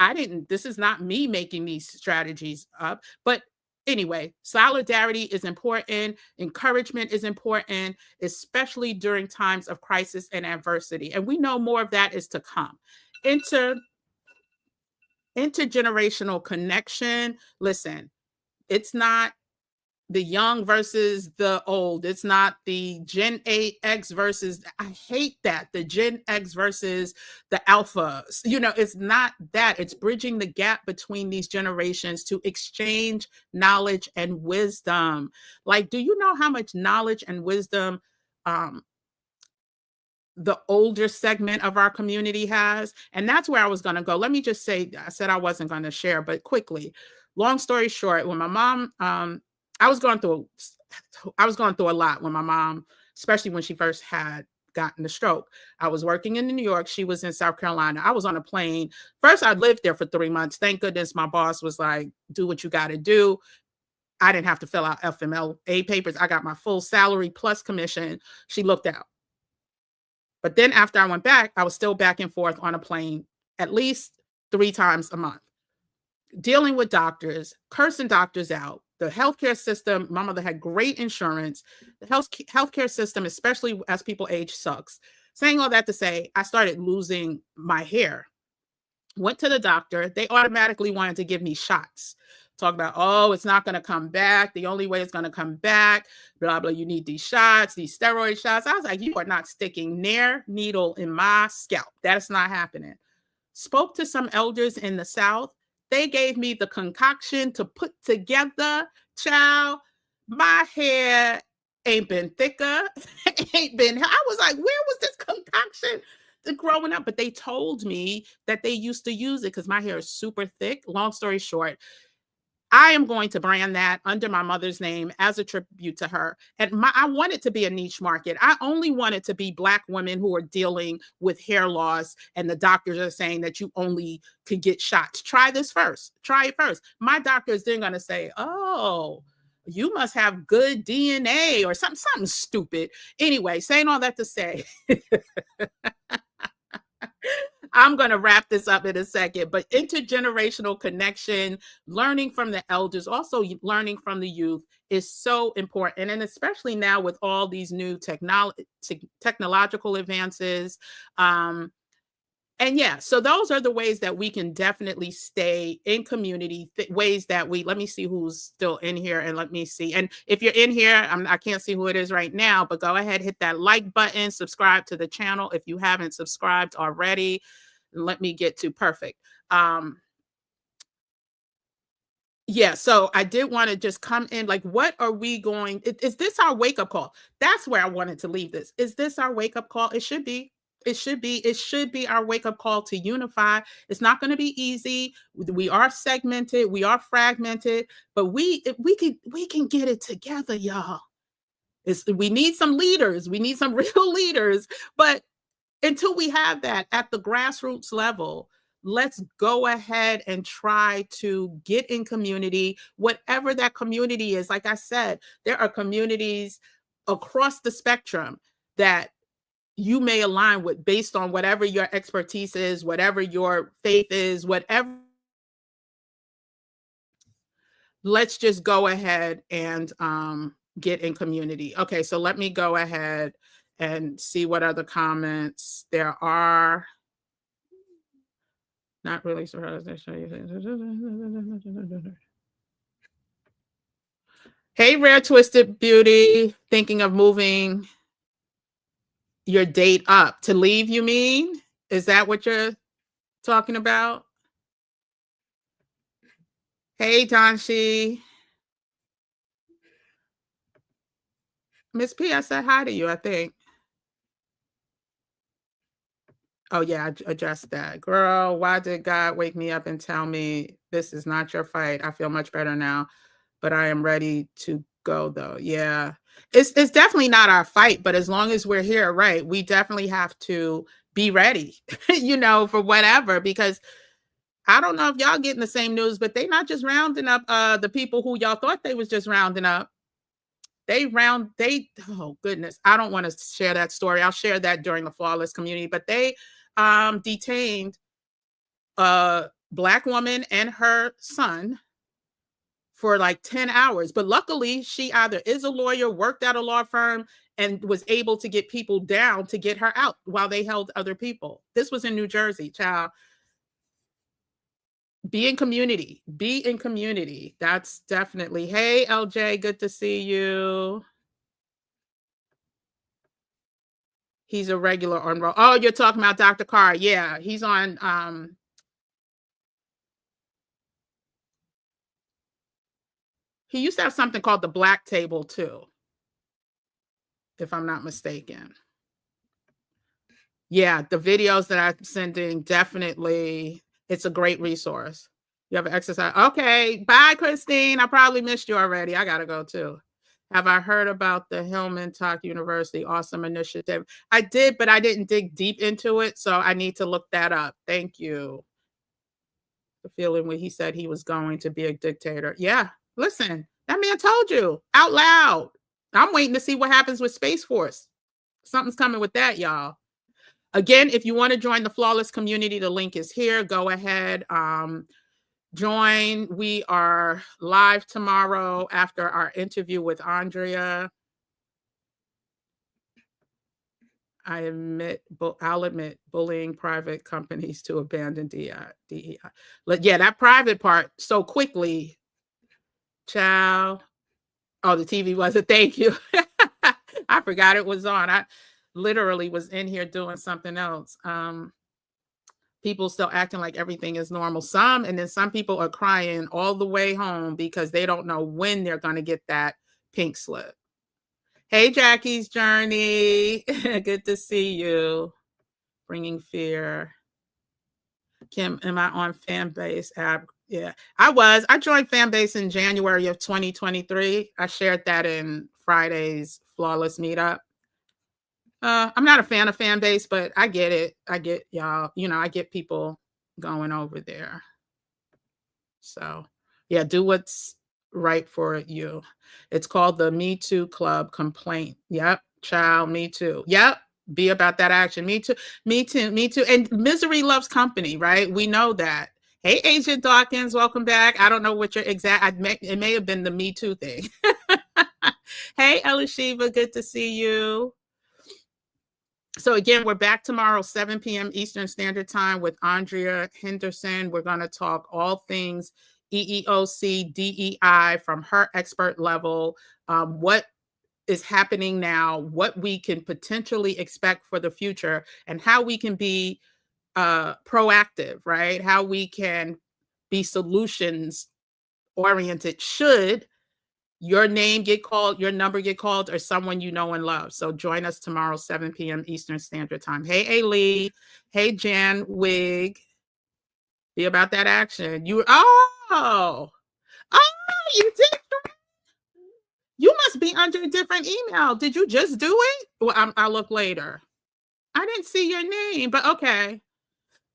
This is not me making these strategies up, but anyway, solidarity is important. Encouragement is important, especially during times of crisis and adversity. And we know more of that is to come. Intergenerational connection. Listen, it's not the young versus the old. It's not the Gen X versus, I hate that, the Gen X versus the alphas. It's not that. It's bridging the gap between these generations to exchange knowledge and wisdom. Like, do you know how much knowledge and wisdom the older segment of our community has? And that's where I was going to go. Let me just say, I said I wasn't going to share, but quickly, long story short, when my mom, I was going through a lot when my mom, especially when she first had gotten the stroke. I was working in New York. She was in South Carolina. I was on a plane. First, I lived there for 3 months. Thank goodness my boss was like, do what you got to do. I didn't have to fill out FMLA papers. I got my full salary plus commission. She looked out. But then after I went back, I was still back and forth on a plane at least 3 times a month, dealing with doctors, cursing doctors out. The healthcare system, my mother had great insurance. The healthcare system, especially as people age, sucks. Saying all that to say, I started losing my hair. Went to the doctor. They automatically wanted to give me shots. Talk about, oh, it's not going to come back. The only way it's going to come back, blah, blah, you need these shots, these steroid shots. I was like, you are not sticking near needle in my scalp. That's not happening. Spoke to some elders in the South. They gave me the concoction to put together. Child, my hair ain't been thicker. I was like, where was this concoction growing up? But they told me that they used to use it because my hair is super thick. Long story short, I am going to brand that under my mother's name as a tribute to her. And I want it to be a niche market. I only want it to be Black women who are dealing with hair loss, and the doctors are saying that you only could get shots. Try this first. Try it first. My doctor is then going to say, oh, you must have good DNA or something stupid. Anyway, saying all that to say, I'm going to wrap this up in a second, but intergenerational connection, learning from the elders, also learning from the youth is so important. And especially now with all these new technological advances. And yeah, so those are the ways that we can definitely stay in community, ways that let me see who's still in here and let me see. And if you're in here, I can't see who it is right now, but go ahead, hit that like button, subscribe to the channel if you haven't subscribed already. Let me get to perfect. Yeah, so I did want to just come in, like, what are we going, is this our wake-up call? That's where I wanted to leave this. Is this our wake-up call? It should be. It should be our wake-up call to unify. It's not going to be easy. We are segmented, we are fragmented, but we can get it together, y'all. We need some leaders. We need some real leaders. But until we have that at the grassroots level, let's go ahead and try to get in community, whatever that community is. Like I said, there are communities across the spectrum that you may align with based on whatever your expertise is, whatever your faith is, whatever. Let's just go ahead and get in community. Okay, so let me go ahead and see what other comments there are. Not really surprised. Hey, Rare Twisted Beauty, thinking of moving your date up to leave, you mean? Is that what you're talking about? Hey, Donshi. Miss P, I said hi to you, I think. Oh, yeah, I addressed that. Girl, why did God wake me up and tell me this is not your fight? I feel much better now, but I am ready to go, though. Yeah, it's definitely not our fight, but as long as we're here, right, we definitely have to be ready, you know, for whatever, because I don't know if y'all getting the same news, but they not just rounding up the people who y'all thought they was just rounding up. Oh goodness, I don't want to share that story. I'll share that during the Flawless Community, but they detained a Black woman and her son for like 10 hours. But luckily, she either is a lawyer, worked at a law firm, and was able to get people down to get her out while they held other people. This was in New Jersey, child. Be in community. Be in community. That's definitely. Hey, LJ, good to see you. He's a regular on roll. Oh, you're talking about Dr. Carr. Yeah, he's on he used to have something called the Black Table too, if I'm not mistaken. Yeah, the videos that I'm sending, definitely, it's a great resource. You have an exercise. Okay, bye, Christine. I probably missed you already. I gotta go too. Have I heard about the Hillman Talk University awesome initiative? I did, but I didn't dig deep into it, so I need to look that up. Thank you. The feeling when he said he was going to be a dictator. Yeah, listen, that man told you out loud. I'm waiting to see what happens with Space Force. Something's coming with that, y'all. Again, if you want to join the Flawless Community, the link is here. Go ahead, join. We are live tomorrow after our interview with Andrea. I'll admit bullying private companies to abandon DEI. Yeah, that private part so quickly, child. Oh, the TV wasn't. Thank you. I forgot it was on. I literally was in here doing something else. People still acting like everything is normal. And then some people are crying all the way home because they don't know when they're going to get that pink slip. Hey, Jackie's Journey. Good to see you. Bringing fear. Kim, am I on Fanbase app? Yeah, I joined Fanbase in January of 2023. I shared that in Friday's Flawless Meetup. I'm not a fan of Fanbase, but I get it. I get y'all, I get people going over there. So yeah, do what's right for you. It's called the Me Too Club complaint. Yep, child, me too. Yep, be about that action. Me too, me too, me too. And misery loves company, right? We know that. Hey, Agent Dawkins, welcome back. I don't know what your exact, it may have been the Me Too thing. Hey, Elishiva, good to see you. So again, we're back tomorrow, 7 p.m. Eastern Standard Time with Andrea Henderson. We're going to talk all things EEOC, DEI from her expert level, what is happening now, what we can potentially expect for the future, and how we can be proactive, right? How we can be solutions oriented should your name get called, your number get called, or someone you know and love. So join us tomorrow, 7 p.m. Eastern Standard Time. Hey, Alee. Hey, Jan Wig. Be about that action. You did. You must be under a different email. Did you just do it? Well, I'll look later. I didn't see your name, but okay.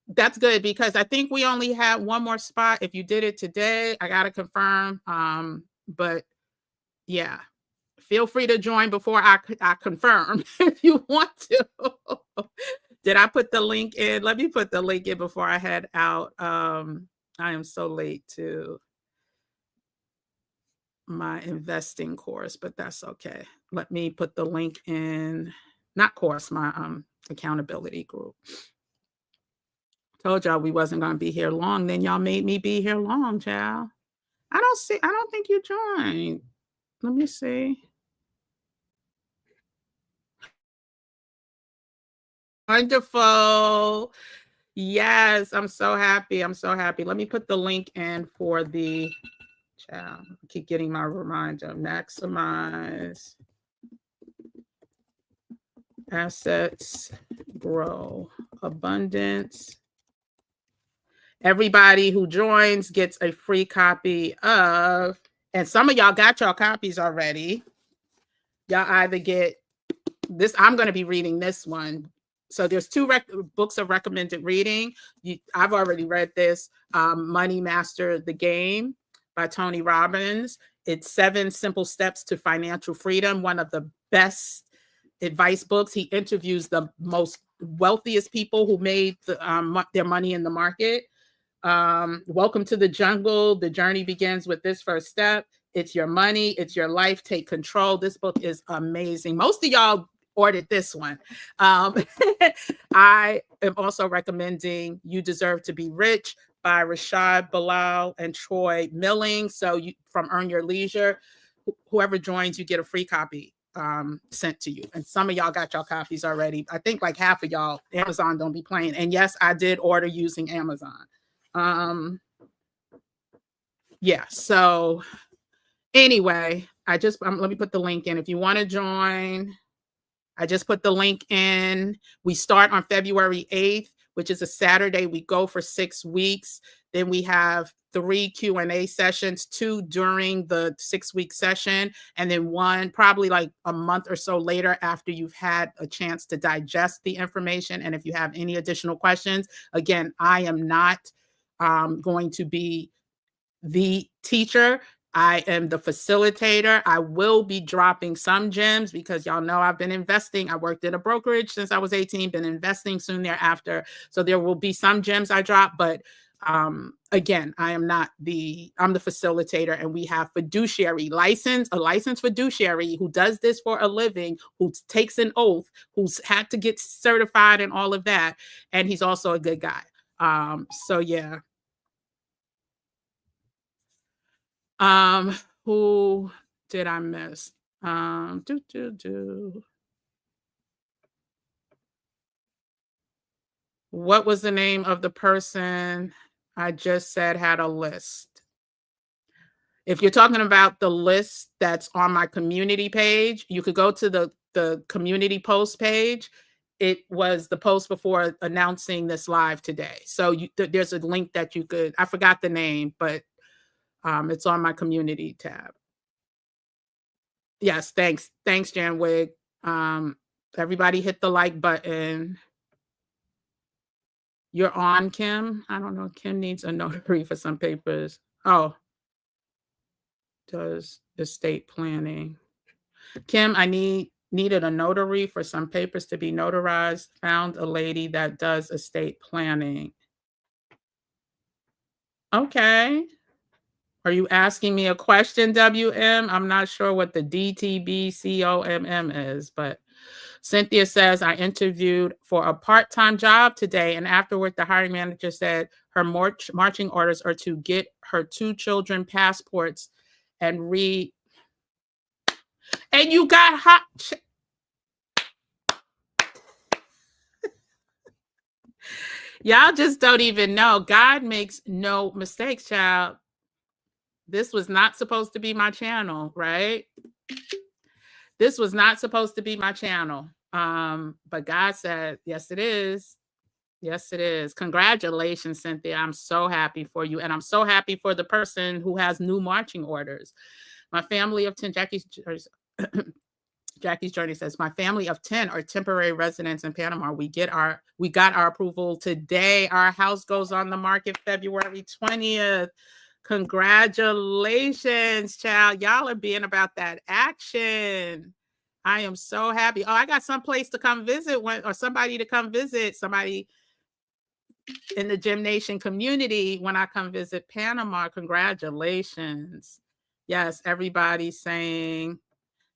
That's good because I think we only have one more spot. If you did it today, I gotta confirm. But yeah, feel free to join before I confirm if you want to. Did I put the link in? Let me put the link in before I head out. I am so late to my investing course, but that's okay. Let me put the link in, not course, my accountability group. Told y'all we wasn't gonna be here long, then y'all made me be here long, child. I don't think you joined. Let me see. Wonderful. Yes, I'm so happy. I'm so happy. Let me put the link in for the child. I keep getting my reminder. Maximize assets, grow abundance. Everybody who joins gets a free copy of, and some of y'all got y'all copies already. Y'all either get this, I'm going to be reading this one. So there's two books of recommended reading. I've already read this, Money Master the Game by Tony Robbins. It's 7 Simple Steps to Financial Freedom, one of the best advice books. He interviews the most wealthiest people who made their money in the market. Welcome to the jungle. The journey begins with this first step. It's your money. It's your life. Take control. This book is amazing. Most of y'all ordered this one. I am also recommending You Deserve to Be Rich by Rashad Bilal and Troy Milling. So from Earn Your Leisure, whoever joins, you get a free copy sent to you. And some of y'all got y'all copies already. I think like half of y'all, Amazon don't be playing. And yes, I did order using Amazon. Yeah, so anyway, let me put the link in. If you want to join, I just put the link in. We start on February 8th, which is a Saturday. We go for 6 weeks. Then we have 3 Q&A sessions, 2 during the 6-week session, and then 1 probably like a month or so later after you've had a chance to digest the information. And if you have any additional questions, again, I am not going to be the teacher. I am the facilitator. I will be dropping some gems because y'all know I've been investing. I worked at a brokerage since I was 18, been investing soon thereafter. So there will be some gems I drop, but again, I'm the facilitator, and we have a licensed fiduciary who does this for a living, who takes an oath, who's had to get certified and all of that. And he's also a good guy. So yeah. Who did I miss? What was the name of the person I just said had a list? If you're talking about the list that's on my community page, you could go to the community post page. It was the post before announcing this live today. So there's a link that you could, I forgot the name, but it's on my community tab. Yes, thanks, Jan Wig. Everybody hit the like button. You're on, Kim. I don't know. Kim needs a notary for some papers. Oh, does estate planning. Kim, I needed a notary for some papers to be notarized. Found a lady that does estate planning. Okay. Are you asking me a question, WM? I'm not sure what the DTBCOMM is, but Cynthia says, I interviewed for a part-time job today, and afterward, the hiring manager said her marching orders are to get her 2 children passports and read. And you got hot. Y'all just don't even know. God makes no mistakes, child. This was not supposed to be my channel, right? This was not supposed to be my channel. But God said, yes, it is. Yes, it is. Congratulations, Cynthia. I'm so happy for you. And I'm so happy for the person who has new marching orders. My family of 10, Jackie's Jackie's Journey says, my family of 10 are temporary residents in Panama. We got our approval today. Our house goes on the market February 20th. Congratulations, child. Y'all are being about that action. I am so happy. Oh, I got someplace to come visit or somebody to come visit, somebody in the Gym Nation community when I come visit Panama. Congratulations. Yes, everybody's saying,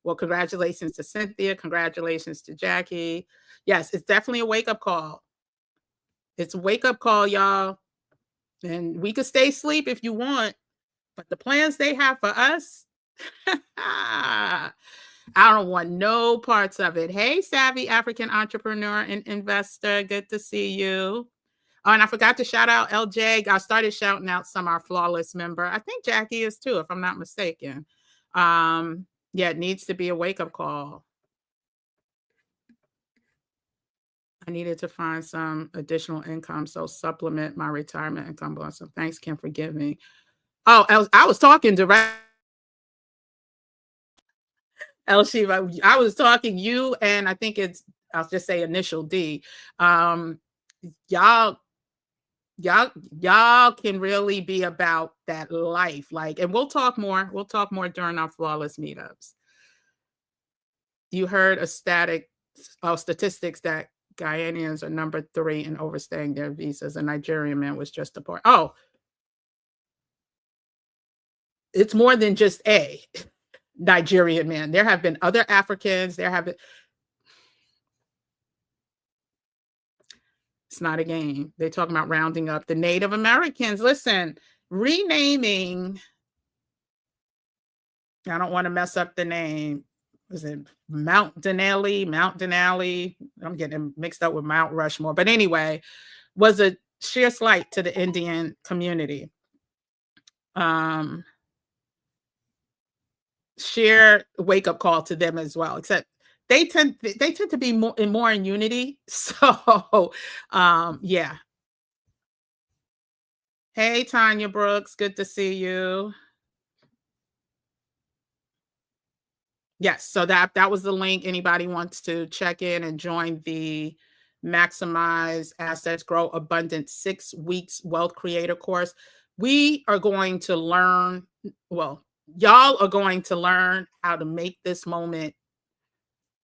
well, congratulations to Cynthia. Congratulations to Jackie. Yes, it's definitely a wake-up call. It's a wake-up call, y'all. And we could stay asleep if you want, but the plans they have for us, I don't want no parts of it. Hey, savvy African entrepreneur and investor. Good to see you. Oh, and I forgot to shout out LJ. I started shouting out some of our Flawless member. I think Jackie is too, if I'm not mistaken. Yeah, it needs to be a wake-up call. I needed to find some additional income, so supplement my retirement income. So thanks, Kim, for giving. Oh, I was talking direct. El Shiva, I was talking you, and I think I'll just say initial D. Y'all can really be about that life. And we'll talk more during our Flawless meetups. You heard statistics that Ghanaians are number 3 in overstaying their visas. A Nigerian man was just deported. Oh, it's more than just a Nigerian man. There have been other Africans. It's not a game. They're talking about rounding up the Native Americans. Listen, renaming, I don't want to mess up the name. Was it Mount Denali? I'm getting mixed up with Mount Rushmore. But anyway, was a sheer slight to the Indian community. Sheer wake-up call to them as well, except they tend to be more in unity. So yeah. Hey, Tanya Brooks, good to see you. Yes, so that was the link. Anybody wants to check in and join the Maximize Assets, Grow Abundant 6 weeks Wealth Creator course. We are going to learn, well, y'all are going to learn how to make this moment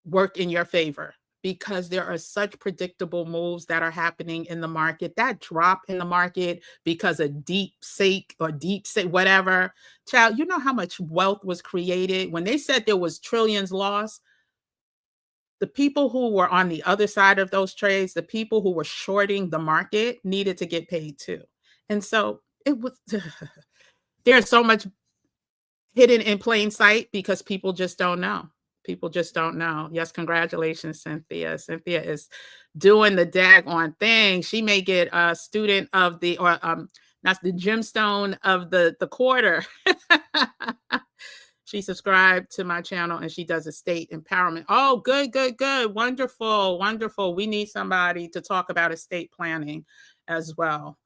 work in your favor, because there are such predictable moves that are happening in the market. That drop in the market because of deep sake, whatever. Child, you know how much wealth was created when they said there was trillions lost. The people who were on the other side of those trades, the people who were shorting the market, needed to get paid too. And so it was there's so much hidden in plain sight because people just don't know. People just don't know. Yes, congratulations, Cynthia. Cynthia is doing the daggone thing. She may get a student of the, or that's the gemstone of the quarter. She subscribed to my channel and she does estate empowerment. Oh, good. Wonderful. We need somebody to talk about estate planning as well.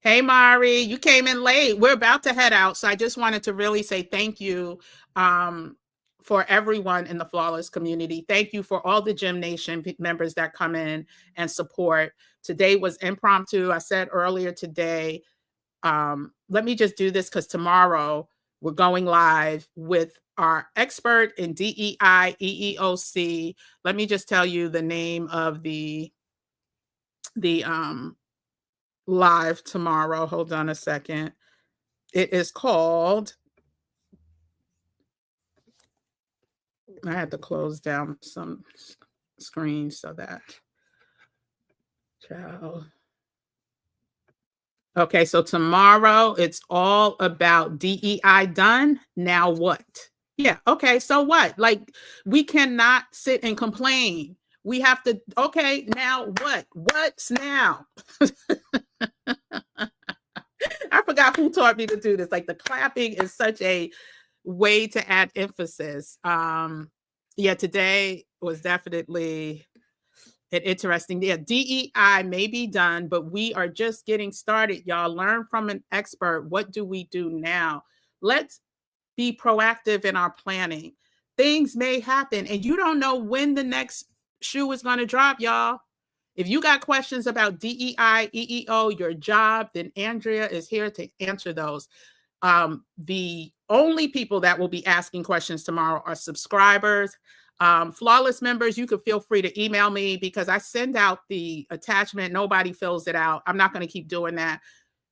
Hey, Mari, you came in late. We're about to head out. So I just wanted to really say thank you for everyone in the Flawless community. Thank you for all the Gym Nation members that come in and support. Today was impromptu. I said earlier today, let me just do this because tomorrow we're going live with our expert in DEI, EEOC. Let me just tell you the name of the live tomorrow. Hold on a second. It is called, I had to close down some screens so that, child. Okay, so tomorrow it's all about DEI done. Now what? Yeah, okay, so what? Like, we cannot sit and complain. We have to, okay, now what? What's now? I forgot who taught me to do this. Like, the clapping is such a way to add emphasis. Yeah, today was definitely an interesting. Yeah, DEI may be done, but we are just getting started. Y'all learn from an expert. What do we do now? Let's be proactive in our planning. Things may happen, and you don't know when the next shoe is going to drop, y'all. If you got questions about DEI, EEO, your job, then Andrea is here to answer those. The only people that will be asking questions tomorrow are subscribers. Flawless members, you can feel free to email me because I send out the attachment. Nobody fills it out. I'm not going to keep doing that.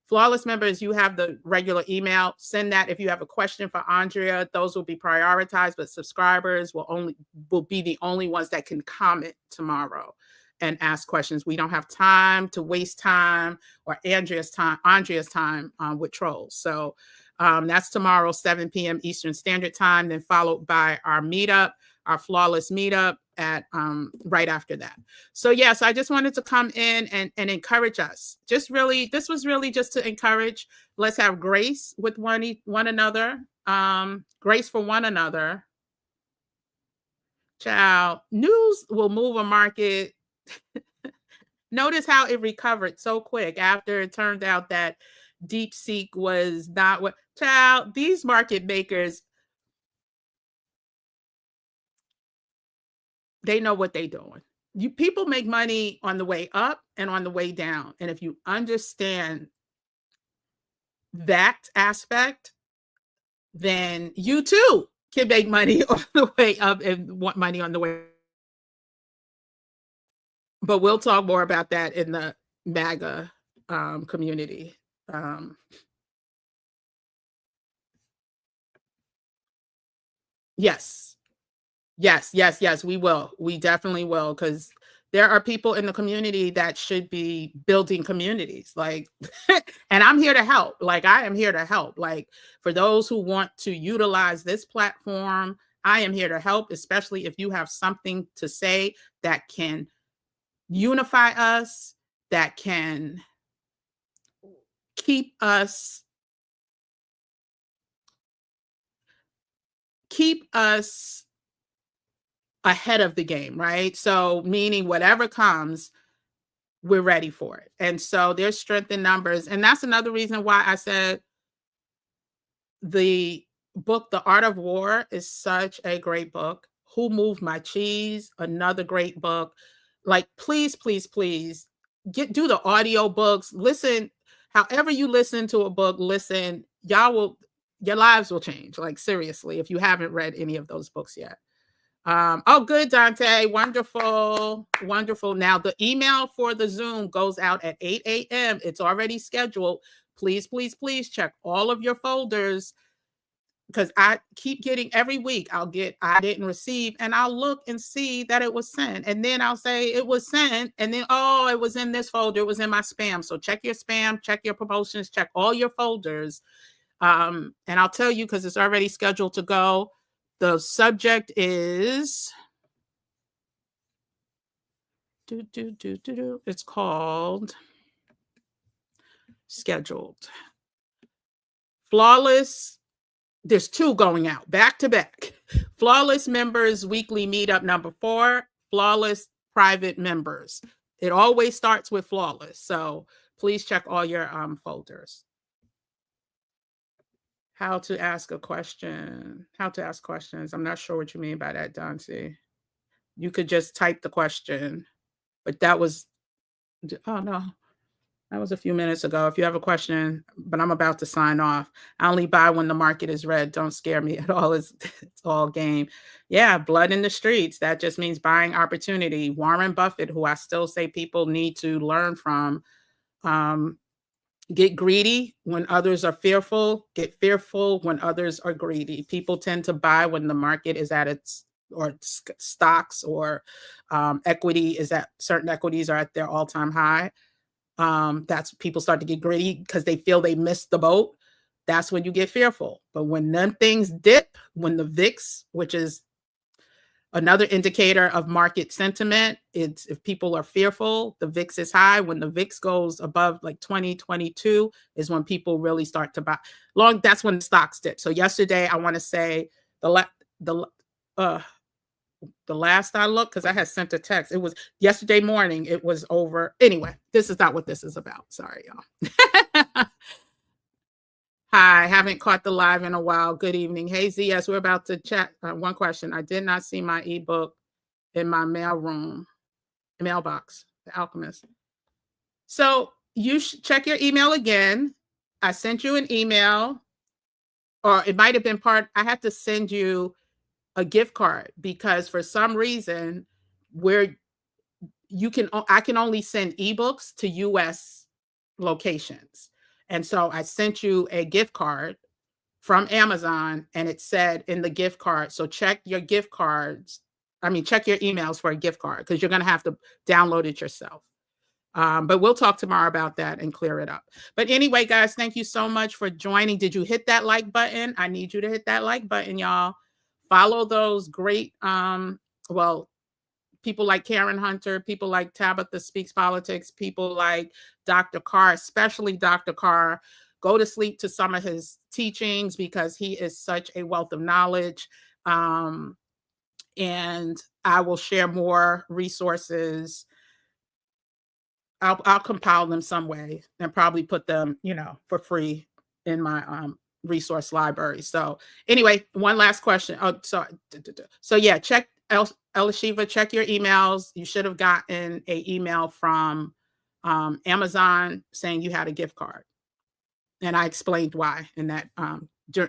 Flawless members, you have the regular email. Send that if you have a question for Andrea. Those will be prioritized, but subscribers will be the only ones that can comment tomorrow and ask questions. We don't have time to waste time or Andrea's time with trolls. So that's tomorrow, 7 p.m. Eastern Standard Time, then followed by our meetup, our flawless meetup at right after that. So yes, I just wanted to come in and encourage us. This was really just to encourage. Let's have grace with one another, grace for one another. Child, news will move a market. Notice how it recovered so quick after it turned out that DeepSeek was not what. Child, these market makers, they know what they're doing. People make money on the way up and on the way down. And if you understand that aspect, then you too can make money on the way up and want money on the way. But we'll talk more about that in the MAGA community. Yes, we will. We definitely will, because there are people in the community that should be building communities. Like, and I'm here to help. Like, I am here to help. Like, for those who want to utilize this platform, I am here to help, especially if you have something to say that can unify us, that can keep us ahead of the game, right? So meaning whatever comes, we're ready for it. And so there's strength in numbers. And that's another reason why I said the book, The Art of War, is such a great book. Who Moved My Cheese? Another great book. Like, please, please, please do the audio books. Listen, however you listen to a book, listen, your lives will change. Like, seriously, if you haven't read any of those books yet. Oh, good, Dante. Wonderful. Wonderful. Now, the email for the Zoom goes out at 8 a.m. It's already scheduled. Please, please, please check all of your folders, because I keep getting every week. I didn't receive, and I'll look and see that it was sent. And then I'll say it was sent. And then, oh, it was in this folder. It was in my spam. So check your spam, check your promotions, check all your folders. And I'll tell you, because it's already scheduled to go. The subject is it's called scheduled. Flawless. There's 2 going out back to back. Flawless members weekly meetup number 4. Flawless private members. It always starts with flawless. So please check all your folders. How to ask a question. How to ask questions. I'm not sure what you mean by that, Dante. You could just type the question, but that was, oh no, that was a few minutes ago. If you have a question, but I'm about to sign off. I only buy when the market is red. Don't scare me at all. It's all game. Yeah, blood in the streets. That just means buying opportunity. Warren Buffett, who I still say people need to learn from. Get greedy when others are fearful. Get fearful when others are greedy. People tend to buy when the market is at its, or stocks or equity is at, certain equities are at their all-time high. That's people start to get greedy because they feel they missed the boat. That's when you get fearful. But when them things dip, when the VIX, which is another indicator of market sentiment, it's if people are fearful, the VIX is high. When the VIX goes above like 2022 is when people really start to buy. That's when the stocks dip. So yesterday, I want to say the last I looked, because I had sent a text, it was yesterday morning, it was over. Anyway, this is not what this is about. Sorry, y'all. Hi, haven't caught the live in a while. Good evening. Hey, Z, yes, we're about to chat. One question. I did not see my ebook in my mailbox, The Alchemist. So you should check your email again. I sent you an email, or it might have been I had to send you a gift card because for some reason I can only send ebooks to US locations. And so I sent you a gift card from Amazon, and it said in the gift card, so check your gift cards. Check your emails for a gift card because you're going to have to download it yourself. But we'll talk tomorrow about that and clear it up. But anyway, guys, thank you so much for joining. Did you hit that like button? I need you to hit that like button, y'all. Follow those great, people like Karen Hunter, people like Tabitha Speaks Politics, people like Dr. Carr, especially Dr. Carr. Go to sleep to some of his teachings because he is such a wealth of knowledge. And I will share more resources. I'll compile them some way and probably put them, for free in my resource library. So anyway, one last question. Oh, sorry. So yeah, check Elishiva, check your emails. You should have gotten an email from Amazon saying you had a gift card. And I explained why in that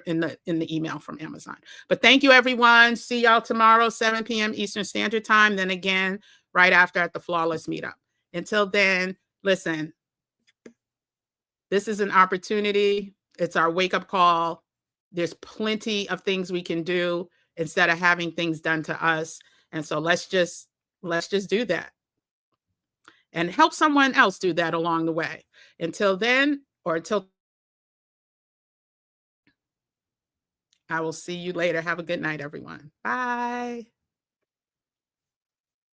in the email from Amazon. But thank you, everyone. See y'all tomorrow, 7 p.m. Eastern Standard Time. Then again, right after at the Flawless Meetup. Until then, listen, this is an opportunity. It's our wake-up call. There's plenty of things we can do instead of having things done to us. And so let's just do that and help someone else do that along the way. Until then, or until I will see you later. Have a good night, everyone. Bye.